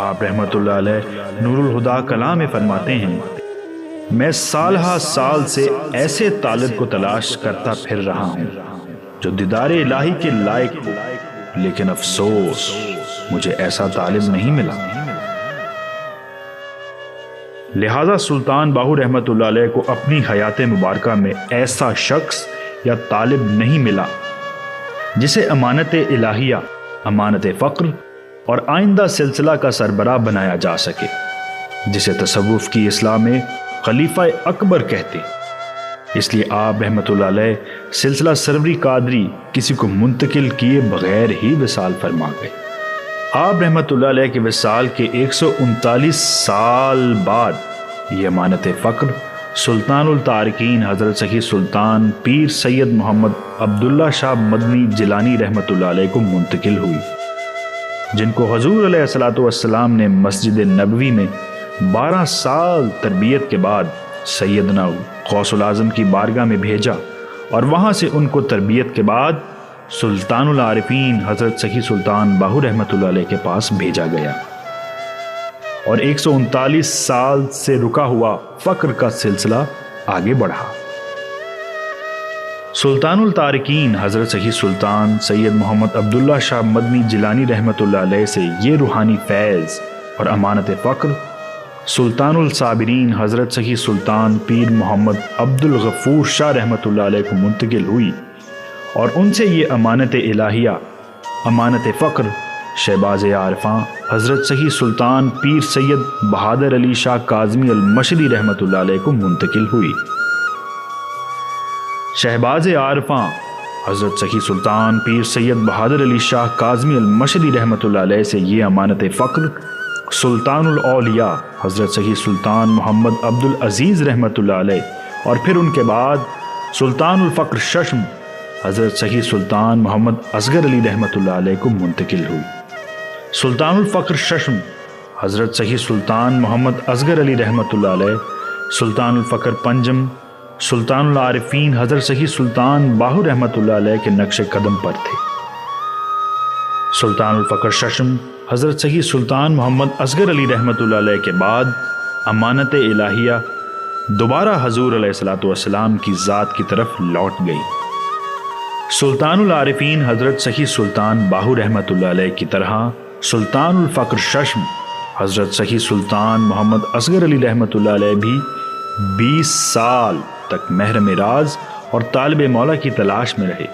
آپ رحمت اللہ علیہ نور الہدا کلام میں فرماتے ہیں، میں سالہ سال سے ایسے طالب کو تلاش کرتا پھر رہا ہوں جو دیدار الہی کے لائق ہو، لیکن افسوس مجھے ایسا طالب نہیں ملا۔ لہذا سلطان باہو رحمت اللہ علیہ کو اپنی حیات مبارکہ میں ایسا شخص یا طالب نہیں ملا جسے امانت الہیہ، امانت فقر اور آئندہ سلسلہ کا سربراہ بنایا جا سکے، جسے تصوف کی اصطلاح میں خلیفہ اکبر کہتے۔ اس لیے آپ رحمت اللہ علیہ سلسلہ سروری قادری کسی کو منتقل کیے بغیر ہی وصال فرما گئے۔ آپ رحمت اللہ علیہ کے وصال کے 139 سال بعد یہ امانت فقر سلطان التارکین حضرت سخی سلطان پیر سید محمد عبداللہ شاہ مدنی جیلانی رحمۃ اللہ علیہ کو منتقل ہوئی، جن کو حضور علیہ الصلوۃ والسلام نے مسجد نبوی میں 12 سال تربیت کے بعد سیدنا غوث العظم کی بارگاہ میں بھیجا، اور وہاں سے ان کو تربیت کے بعد سلطان العارفین حضرت سخی سلطان باہو رحمۃ اللہ علیہ کے پاس بھیجا گیا، اور 139 سال سے رکا ہوا فقر کا سلسلہ آگے بڑھا۔ سلطان التارکین حضرت سخی سلطان سید محمد عبداللہ شاہ مدنی جیلانی رحمۃ اللہ علیہ سے یہ روحانی فیض اور امانت فقر سلطان الصابرین حضرت سخی سلطان پیر محمد عبد الغفور شاہ رحمۃ اللہ علیہ کو منتقل ہوئی، اور ان سے یہ امانت الہیہ، امانت فقر شہباز عارفاں حضرت سخی سلطان پیر سید بہادر علی شاہ کاظمی المشری رحمۃ اللہ علیہ کو منتقل ہوئی۔ شہباز عارفاں حضرت سخی سلطان پیر سید بہادر علی شاہ کاظمی المشری رحمۃ اللہ علیہ سے یہ امانت فقر سلطان الاولیاء حضرت سخی سلطان محمد عبد العزیز رحمۃ اللہ علیہ، اور پھر ان کے بعد سلطان الفقر ششم حضرت سخی سلطان محمد اصغر علی رحمۃ اللہ علیہ کو منتقل ہوئی۔ سلطان الفقر ششم حضرت سخی سلطان محمد اصغر علی رحمۃ اللہ علیہ سلطان الفقر پنجم سلطان العارفین حضرت سخی سلطان باہو رحمۃ اللہ علیہ کے نقش قدم پر تھے۔ سلطان الفقر ششم حضرت سخی سلطان محمد اصغر علی رحمۃ اللہ علیہ کے بعد امانت الہیہ دوبارہ حضور علیہ الصلوۃ والسلام کی ذات کی طرف لوٹ گئی۔ سلطان العارفین حضرت سخی سلطان باہو رحمۃ اللہ علیہ کی طرح سلطان الفقر ششم حضرت سخی سلطان محمد اصغر علی رحمۃ اللہ علیہ بھی 20 سال تک محرم راز اور طالب مولا کی تلاش میں رہے،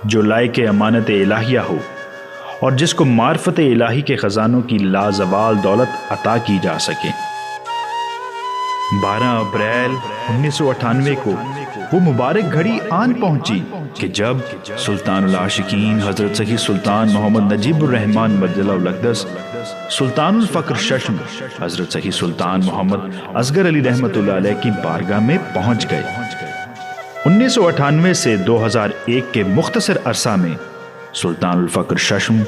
جو لائق امانت الہیہ ہو اور جس کو معرفت الہی کے خزانوں کی لازوال دولت عطا کی جا سکے۔ 12 اپریل 1998 کو وہ مبارک گھڑی آن پہنچی کہ جب سلطان العاشقین حضرت سخی سلطان محمد نجیب الرحمن مجدلہ الاقدس سلطان الفقر ششم حضرت سخی سلطان محمد اصغر علی رحمۃ اللہ علیہ کی بارگاہ میں پہنچ گئے۔ 1998 سے 2001 کے مختصر عرصہ میں سلطان الفقر ششم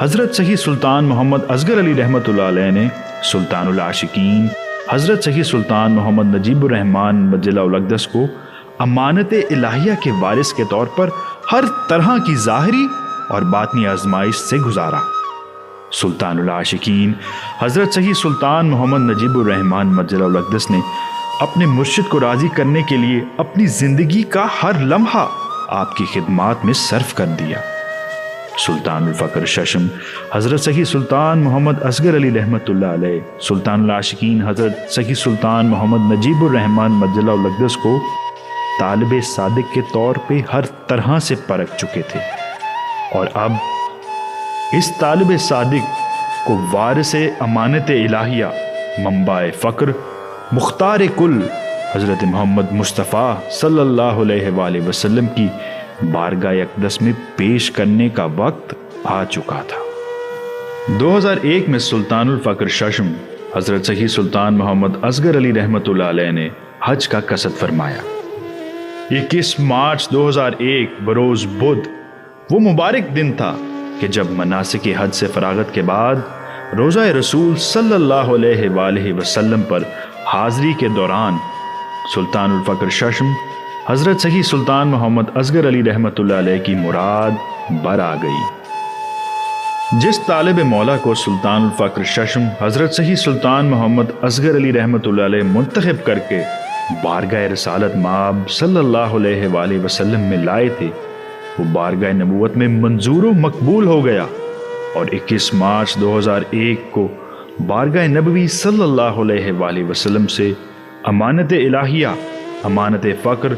حضرت سخی سلطان محمد اصغر علی رحمۃ اللہ علیہ نے سلطان العاشقین حضرت سخی سلطان محمد نجیب الرحمن مجدلہ الاقدس کو امانت الہیہ کے وارث کے طور پر ہر طرح کی ظاہری اور باطنی آزمائش سے گزارا۔ سلطان العاشقین حضرت سخی سلطان محمد نجیب الرحمن مجدلہ الاقدس نے اپنے مرشد کو راضی کرنے کے لیے اپنی زندگی کا ہر لمحہ آپ کی خدمات میں صرف کر دیا۔ سلطان الفقر ششم حضرت سخی سلطان محمد اصغر علی رحمۃ اللہ علیہ سلطان العاشقین حضرت سخی سلطان محمد نجیب الرحمن مجدلہ الاقدس کو طالب صادق کے طور پہ ہر طرح سے پرکھ چکے تھے، اور اب اس طالب صادق کو وارث امانت الہیہ منبع فقر مختار کل حضرت محمد مصطفیٰ صلی اللہ علیہ وآلہ وسلم کی بارگاہ اقدس میں پیش کرنے کا وقت آ چکا تھا۔ 2001 میں سلطان الفقر ششم حضرت سخی سلطان محمد اصغر علی رحمۃ اللہ علیہ نے حج کا قصد فرمایا۔ 21 مارچ 2001 بروز بدھ وہ مبارک دن تھا کہ جب مناسک حج سے فراغت کے بعد روضہ رسول صلی اللہ علیہ وآلہ وسلم پر حاضری کے دوران سلطان الفقر ششم حضرت سخی سلطان محمد اصغر علی رحمۃ اللہ علیہ کی مراد بر آ گئی۔ جس طالب مولا کو سلطان الفقر ششم حضرت سخی سلطان محمد اصغر علی رحمۃ اللہ علیہ منتخب کر کے بارگاہ رسالت مآب صلی اللہ علیہ وآلہ وسلم میں لائے تھے، وہ بارگاہ نبوت میں منظور و مقبول ہو گیا، اور 21 مارچ 2001 کو بارگاہ نبوی صلی اللہ علیہ وآلہ وسلم سے امانت الہیہ امانت فقر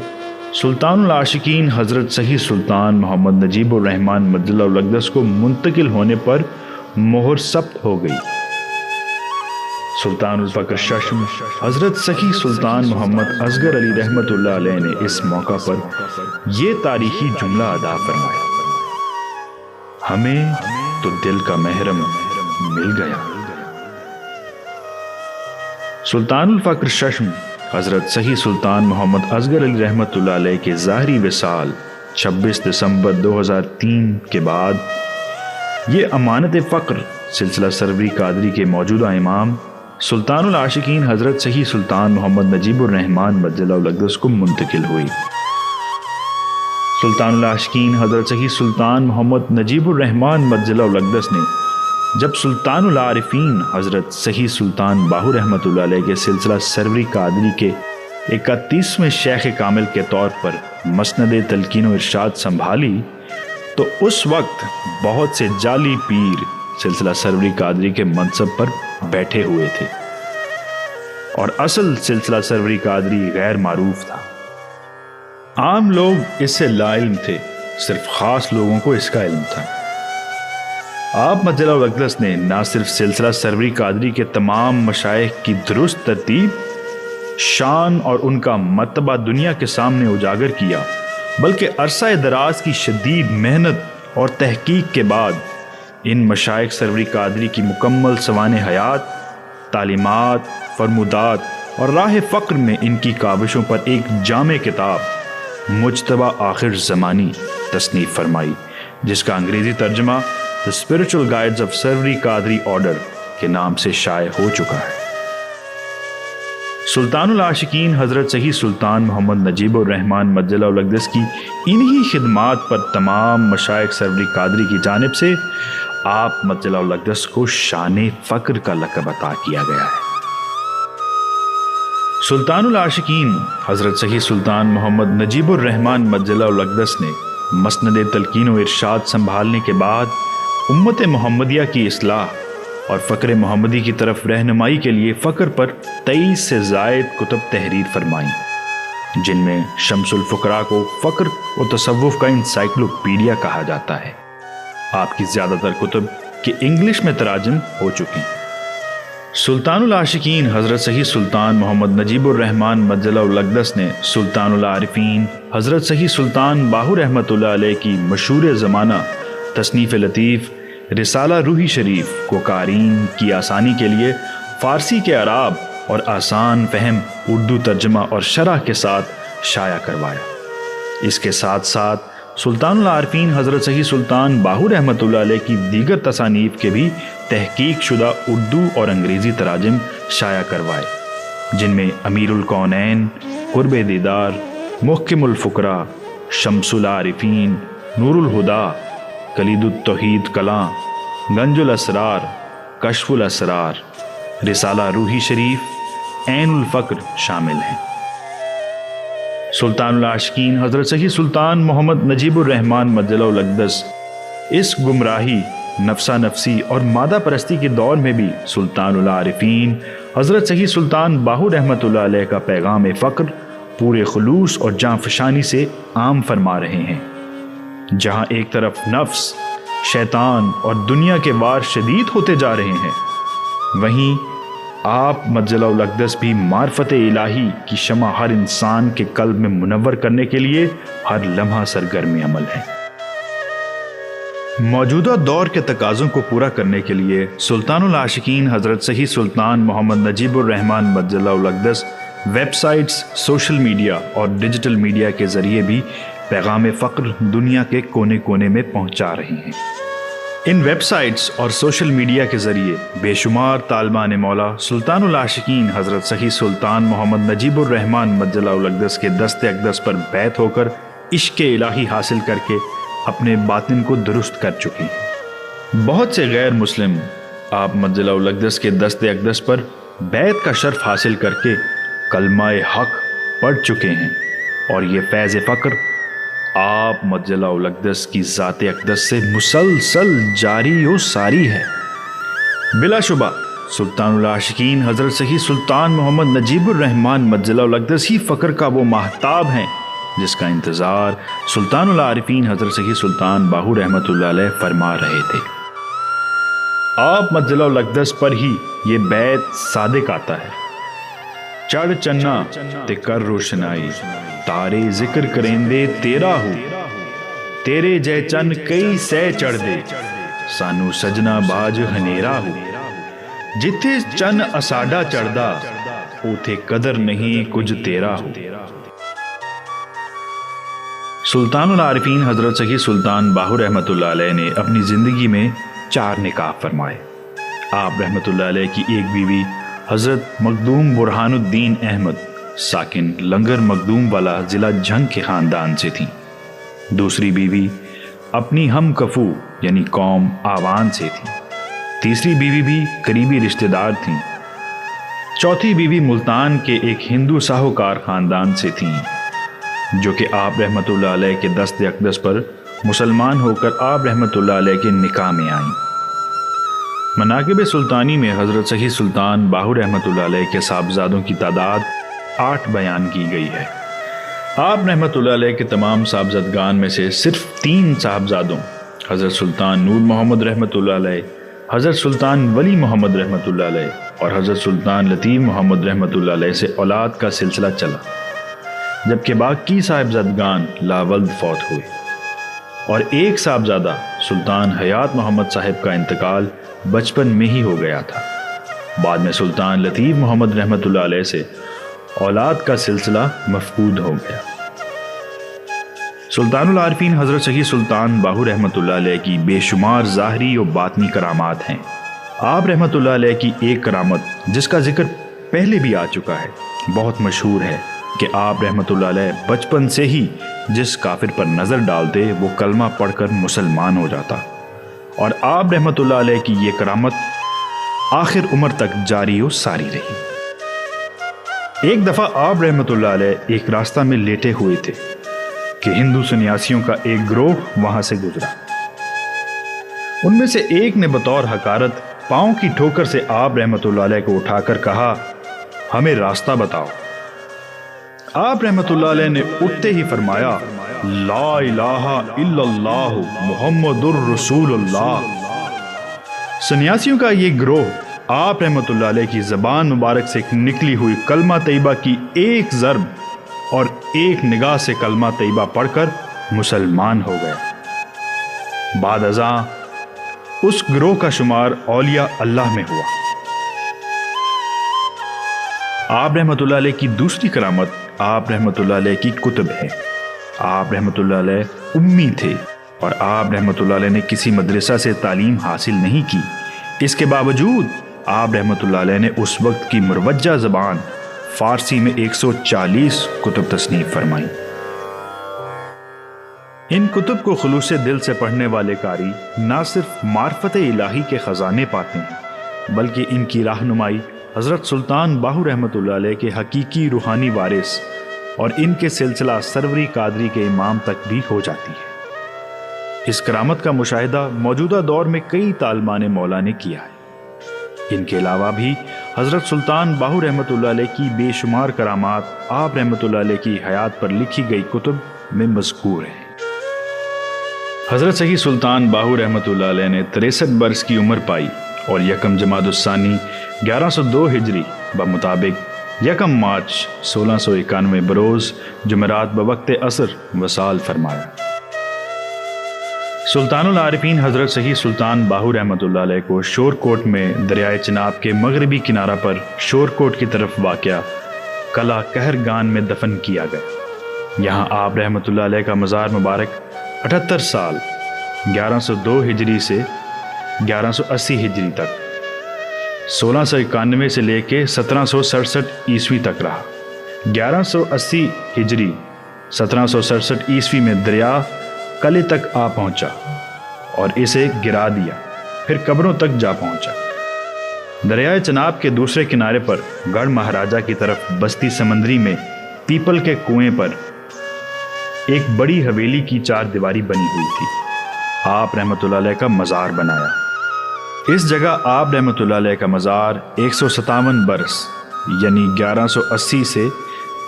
سلطان العاشقین حضرت سخی سلطان محمد نجیب الرحمن مجدلہ الاقدس کو منتقل ہونے پر مہر ثبت ہو گئی۔ سلطان الفقر ششم حضرت سخی سلطان محمد اصغر علی رحمۃ اللہ علیہ نے اس موقع پر یہ تاریخی جملہ ادا فرمایا: ہمیں تو دل کا محرم مل گیا۔ سلطان الفقر ششم حضرت سہی سلطان محمد اصغر علی رحمۃ اللہ علیہ کے ظاہری وصال 26 دسمبر 2003 کے بعد یہ امانت فقر سلسلہ سروری قادری کے موجودہ امام سلطان العاشقین حضرت سہی سلطان محمد نجیب الرحمن مجدلہ الاقدس کو منتقل ہوئی۔ سلطان العاشقین حضرت سہی سلطان محمد نجیب الرحمن مجدلہ الاقدس نے جب سلطان العارفین حضرت سہی سلطان باہو رحمۃ اللہ علیہ کے سلسلہ سروری قادری کے 31ویں شیخ کامل کے طور پر مسند تلقین و ارشاد سنبھالی تو اس وقت بہت سے جعلی پیر سلسلہ سروری قادری کے منصب پر بیٹھے ہوئے تھے اور اصل سلسلہ سروری قادری غیر معروف تھا۔ عام لوگ اس سے لا علم تھے، صرف خاص لوگوں کو اس کا علم تھا۔ آپ مجدلہ الاقدس نے نہ صرف سلسلہ سروری قادری کے تمام مشائخ کی درست ترتیب، شان اور ان کا مرتبہ دنیا کے سامنے اجاگر کیا، بلکہ عرصہ دراز کی شدید محنت اور تحقیق کے بعد ان مشائخ سروری قادری کی مکمل سوانح حیات، تعلیمات، فرمودات اور راہ فقر میں ان کی کاوشوں پر ایک جامع کتاب مجتبی آخر زمانی تصنیف فرمائی، جس کا انگریزی ترجمہ The Spiritual Guides of Sarwari Qadri Order کے نام سے شائع ہو چکا ہے۔ سلطان العاشقین حضرت سہی سلطان محمد نجیب الرحمن مجدلہ الاقدس کی انہی خدمات پر تمام مشائخ سروری قادری کی جانب سے آپ مجدلہ الاقدس کو شان فقر کا لقب عطا کیا گیا ہے۔ سلطان العاشقین حضرت سہی سلطان محمد نجیب الرحمن مجدلہ الاقدس نے مسند تلقین و ارشاد سنبھالنے کے بعد امت محمدیہ کی اصلاح اور فقر محمدی کی طرف رہنمائی کے لیے فقر پر 23 سے زائد کتب تحریر فرمائیں، جن میں شمس الفقراء کو فقر و تصوف کا انسائکلوپیڈیا کہا جاتا ہے۔ آپ کی زیادہ تر کتب کے انگلش میں تراجم ہو چکی ہیں۔ سلطان العاشقین حضرت سہی سلطان محمد نجیب الرحمن مجدلہ الاقدس نے سلطان العارفین حضرت سہی سلطان باہو رحمۃ اللہ علیہ کی مشہور زمانہ تصنیف لطیف رسالہ روحی شریف کو قارئین کی آسانی کے لیے فارسی کے اعراب اور آسان فہم اردو ترجمہ اور شرح کے ساتھ شائع کروایا۔ اس کے ساتھ ساتھ سلطان العارفین حضرت سہی سلطان باہو رحمۃ اللہ علیہ کی دیگر تصانیف کے بھی تحقیق شدہ اردو اور انگریزی تراجم شائع کروائے، جن میں امیر الکونین، قرب دیدار، محکم الفقراء، شمس العارفین، نور الہدا، کلید التوحید کلاں، گنج الاسرار، کشف الاسرار، رسالہ روحی شریف، عین الفقر شامل ہیں۔ سلطان العاشقین حضرت سہی سلطان محمد نجیب الرحمن مجدلہ الاقدس اس گمراہی، نفسا نفسی اور مادہ پرستی کے دور میں بھی سلطان العارفین حضرت سہی سلطان باہو رحمۃ اللہ علیہ کا پیغام فقر پورے خلوص اور جانفشانی سے عام فرما رہے ہیں۔ جہاں ایک طرف نفس، شیطان اور دنیا کے وار شدید ہوتے جا رہے ہیں، وہیں آپ مجدلہ الاقدس بھی معرفت الہی کی شمع ہر انسان کے قلب میں منور کرنے کے لیے ہر لمحہ سرگرم عمل ہیں۔ موجودہ دور کے تقاضوں کو پورا کرنے کے لیے سلطان العاشقین حضرت سہی سلطان محمد نجیب الرحمن مجدلہ الاقدس ویب سائٹس، سوشل میڈیا اور ڈیجیٹل میڈیا کے ذریعے بھی پیغام فقر دنیا کے کونے کونے میں پہنچا رہی ہیں۔ ان ویب سائٹس اور سوشل میڈیا کے ذریعے بے شمار طالبان مولا سلطان العاشقین حضرت سہی سلطان محمد نجیب الرحمن مجدلہ الاقدس کے دست اقدس پر بیعت ہو کر عشق الہی حاصل کر کے اپنے باطن کو درست کر چکی ہیں۔ بہت سے غیر مسلم آپ مجدلہ الاقدس کے دست اقدس پر بیعت کا شرف حاصل کر کے کلمہ حق پڑھ چکے ہیں، اور یہ فیض فقر آپ مجدلہ الاقدس کی ذات اقدس سے مسلسل جاری و ساری ہے۔ بلا شبہ سلطان العاشقین حضرت سہی سلطان محمد نجیب الرحمن مجدلہ الاقدس ہی فقر کا وہ ماہتاب ہیں جس کا انتظار سلطان العارفین حضرت سہی سلطان باہو رحمۃ اللہ علیہ فرما رہے تھے۔ آپ مجدلہ الاقدس پر ہی یہ بیت صادق آتا ہے: چڑھ چنا تے کر روشنائی، تارے ذکر کریندے تیرا ہو، تیرے جے چن کئی سہ چڑھ دے، سانو سجنا باج ہنیرا ہو۔ جتھے چن اساڈا چڑھدا، اوتے قدر نہیں کچھ تیرا ہو۔ سلطان العارفین حضرت سخی سلطان باہو رحمۃ اللہ علیہ نے اپنی زندگی میں 4 نکاح فرمائے۔ آپ رحمۃ اللہ علیہ کی ایک بیوی حضرت مخدوم برہان الدین احمد ساکن لنگر مخدوم والا ضلع جھنگ کے خاندان سے تھیں۔ دوسری بیوی اپنی ہم کفو یعنی قوم آوان سے تھی۔ تیسری بیوی بھی قریبی رشتہ دار تھیں۔ چوتھی بیوی ملتان کے ایک ہندو ساہوکار خاندان سے تھیں جو کہ آپ رحمۃ اللہ علیہ کے دست اقدس پر مسلمان ہو کر آپ رحمۃ اللہ علیہ کے نکاح میں آئیں۔ مناقب سلطانی میں حضرت سخی سلطان باہو رحمۃ اللہ علیہ کے صاحبزادوں کی تعداد 8 بیان کی گئی ہے۔ آپ رحمۃ اللہ علیہ کے تمام صاحبزادگان میں سے صرف 3 صاحبزادوں حضرت سلطان نور محمد رحمۃ اللہ علیہ، حضرت سلطان ولی محمد رحمۃ اللہ علیہ اور حضرت سلطان لطیف محمد رحمۃ اللہ علیہ سے اولاد کا سلسلہ چلا، جبکہ باقی صاحبزادگان لاولد فوت ہوئے، اور ایک صاحبزادہ سلطان حیات محمد صاحب کا انتقال بچپن میں ہی ہو گیا تھا۔ بعد میں سلطان لطیف محمد رحمۃ اللہ علیہ سے اولاد کا سلسلہ مفقود ہو گیا۔ سلطان العارفین حضرت سخی سلطان باہو رحمۃ اللہ علیہ کی بے شمار ظاہری و باطنی کرامات ہیں۔ آپ رحمۃ اللہ علیہ کی ایک کرامت جس کا ذکر پہلے بھی آ چکا ہے بہت مشہور ہے کہ آپ رحمۃ اللہ علیہ بچپن سے ہی جس کافر پر نظر ڈالتے وہ کلمہ پڑھ کر مسلمان ہو جاتا، اور آپ رحمۃ اللہ علیہ کی یہ کرامت آخر عمر تک جاری و ساری رہی۔ ایک دفعہ آپ رحمۃ اللہ علیہ ایک راستہ میں لیٹے ہوئے تھے کہ ہندو سنیاسیوں کا ایک گروہ وہاں سے گزرا۔ ان میں سے ایک نے بطور حقارت پاؤں کی ٹھوکر سے آپ رحمۃ اللہ علیہ کو اٹھا کر کہا، ہمیں راستہ بتاؤ۔ آپ رحمۃ اللہ علیہ نے اٹھتے ہی فرمایا، لا الہ الا اللہ محمد الرسول اللہ۔ سنیاسیوں کا یہ گروہ آپ رحمۃ اللہ علیہ کی زبان مبارک سے نکلی ہوئی کلمہ طیبہ کی ایک ضرب اور ایک نگاہ سے کلمہ طیبہ پڑھ کر مسلمان ہو گیا۔ بعد ازاں اس گروہ کا شمار اولیاء اللہ میں ہوا۔ آپ رحمۃ اللہ علیہ کی دوسری کرامت آپ رحمۃ اللہ علیہ کی کتب ہے۔ آپ رحمۃ اللہ علیہ امی تھے اور آپ رحمۃ اللہ علیہ نے کسی مدرسہ سے تعلیم حاصل نہیں کی۔ اس کے باوجود آپ رحمۃ اللہ علیہ نے اس وقت کی مروجہ زبان فارسی میں 140 کتب تصنیف فرمائیں۔ ان کتب کو خلوص دل سے پڑھنے والے قاری نہ صرف معرفت الہی کے خزانے پاتے ہیں بلکہ ان کی رہنمائی حضرت سلطان باہو رحمۃ اللہ علیہ کے حقیقی روحانی وارث اور ان کے سلسلہ سروری قادری کے امام تک بھی ہو جاتی ہے۔ اس کرامت کا مشاہدہ موجودہ دور میں کئی طالبان مولا نے کیا ہے۔ ان کے علاوہ بھی حضرت سلطان باہو رحمۃ اللہ علیہ کی بے شمار کرامات آپ رحمۃ اللہ علیہ کی حیات پر لکھی گئی کتب میں مذکور ہیں۔ حضرت سخی سلطان باہو رحمۃ اللہ علیہ نے 63 برس کی عمر پائی اور یکم جمادی الثانی 1102 ہجری بمطابق 1 مارچ 1691 بروز جمعرات بوقت عصر وصال فرمایا۔ سلطان العارفین حضرت سخی سلطان باہو رحمۃ اللہ علیہ کو شور کوٹ میں دریائے چناب کے مغربی کنارہ پر شور کوٹ کی طرف واقع قلعہ کہرگان میں دفن کیا گیا۔ یہاں آپ رحمۃ اللہ علیہ کا مزار مبارک 78 سال 1102 ہجری سے 1180 ہجری تک 1691 سے لے کے 1767 عیسوی تک رہا۔ 1180 ہجری 1767 عیسوی میں دریا قلعے تک آ پہنچا اور اسے گرا دیا، پھر قبروں تک جا پہنچا۔ دریائے چناب کے دوسرے کنارے پر گڑھ مہاراجہ کی طرف بستی سمندری میں پیپل کے کنویں پر ایک بڑی حویلی کی 4 دیواری بنی ہوئی تھی۔ آپ رحمۃ اللہ علیہ کا مزار بنایا۔ اس جگہ آپ رحمۃ اللہ علیہ کا مزار 157 برس یعنی 1180 سے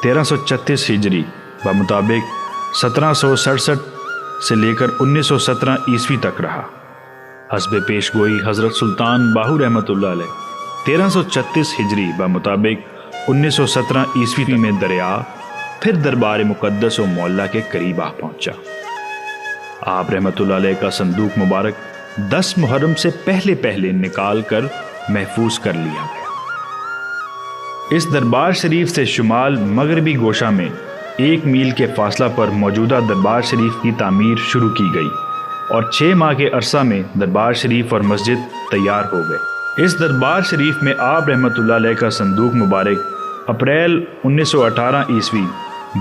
1336 ہجری بمطابق 1767 سے لے کر 1917 عیسوی تک رہا۔ حسب پیش گوئی حضرت سلطان باہو رحمۃ اللہ علیہ 1336 ہجری بمطابق 1917 عیسوی میں دریا پھر دربار مقدس و مولا کے قریب آ پہنچا۔ آپ رحمۃ اللہ علیہ کا صندوق مبارک 10 محرم سے پہلے نکال کر محفوظ کر لیا گیا۔ اس دربار شریف سے شمال مغربی گوشہ میں 1 میل کے فاصلہ پر موجودہ دربار شریف کی تعمیر شروع کی گئی اور 6 ماہ کے عرصہ میں دربار شریف اور مسجد تیار ہو گئے۔ اس دربار شریف میں آپ رحمۃ اللہ علیہ کا صندوق مبارک اپریل 1918 عیسوی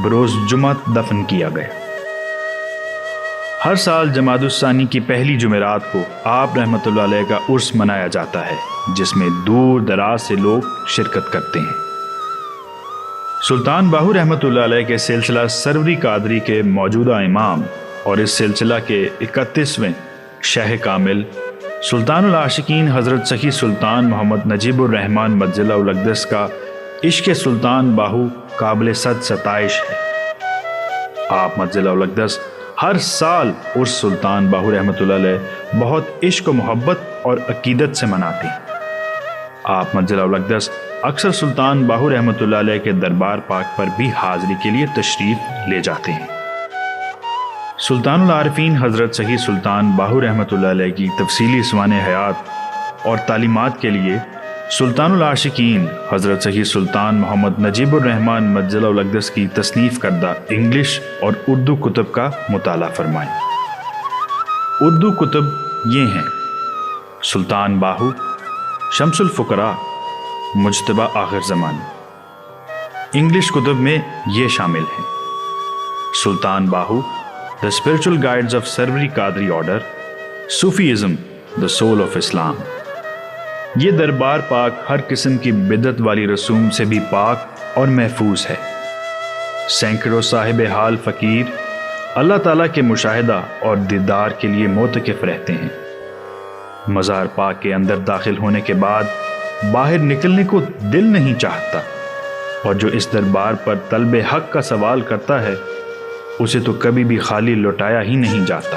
بروز جمعہ دفن کیا گیا۔ ہر سال جمادی الثانی کی پہلی جمعرات کو آپ رحمۃ اللہ علیہ کا عرس منایا جاتا ہے، جس میں دور دراز سے لوگ شرکت کرتے ہیں۔ سلطان باہو رحمۃ اللہ علیہ کے سلسلہ سروری قادری کے موجودہ امام اور اس سلسلہ کے 31ویں شاہ کامل سلطان العاشقین حضرت سخی سلطان محمد نجیب الرحمن مجل الاقدس کا عشق سلطان باہو قابل صد ستائش ہے۔ آپ مجل الاقدس ہر سال عرس سلطان باہو رحمۃ اللہ علیہ بہت عشق و محبت اور عقیدت سے مناتے ہیں۔ آپ مجل الاقدس اکثر سلطان باہو رحمۃ اللہ علیہ کے دربار پاک پر بھی حاضری کے لیے تشریف لے جاتے ہیں۔ سلطان العارفین حضرت سخی سلطان باہو رحمۃ اللہ علیہ کی تفصیلی سوانح حیات اور تعلیمات کے لیے سلطان العاشقین حضرت سخی سلطان محمد نجیب الرحمن مجل الاقدس کی تصنیف کردہ انگلش اور اردو کتب کا مطالعہ فرمائیں۔ اردو کتب یہ ہیں: سلطان باہو، شمس الفقراء، مجتبی آخر زمان۔ انگلش کتب میں یہ شامل ہیں: Sultan Bahu, The Spiritual Guides of Sarvari Qadri Order، sufism, The Soul of Islam۔ یہ دربار پاک ہر قسم کی بدعت والی رسوم سے بھی پاک اور محفوظ ہے۔ سینکڑوں صاحب حال فقیر اللہ تعالیٰ کے مشاہدہ اور دیدار کے لیے معتکف رہتے ہیں۔ مزار پاک کے اندر داخل ہونے کے بعد باہر نکلنے کو دل نہیں چاہتا، اور جو اس دربار پر طلب حق کا سوال کرتا ہے اسے تو کبھی بھی خالی لوٹایا ہی نہیں جاتا۔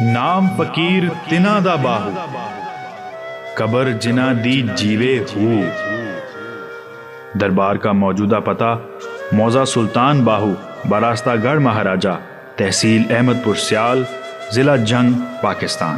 نام فقیر تنا دا باہو، قبر جنا دی جیوے ہو۔ دربار کا موجودہ پتہ موضع سلطان باہو، براستہ گڑھ مہاراجہ، تحصیل احمد پور سیال، ضلع جنگ، پاکستان۔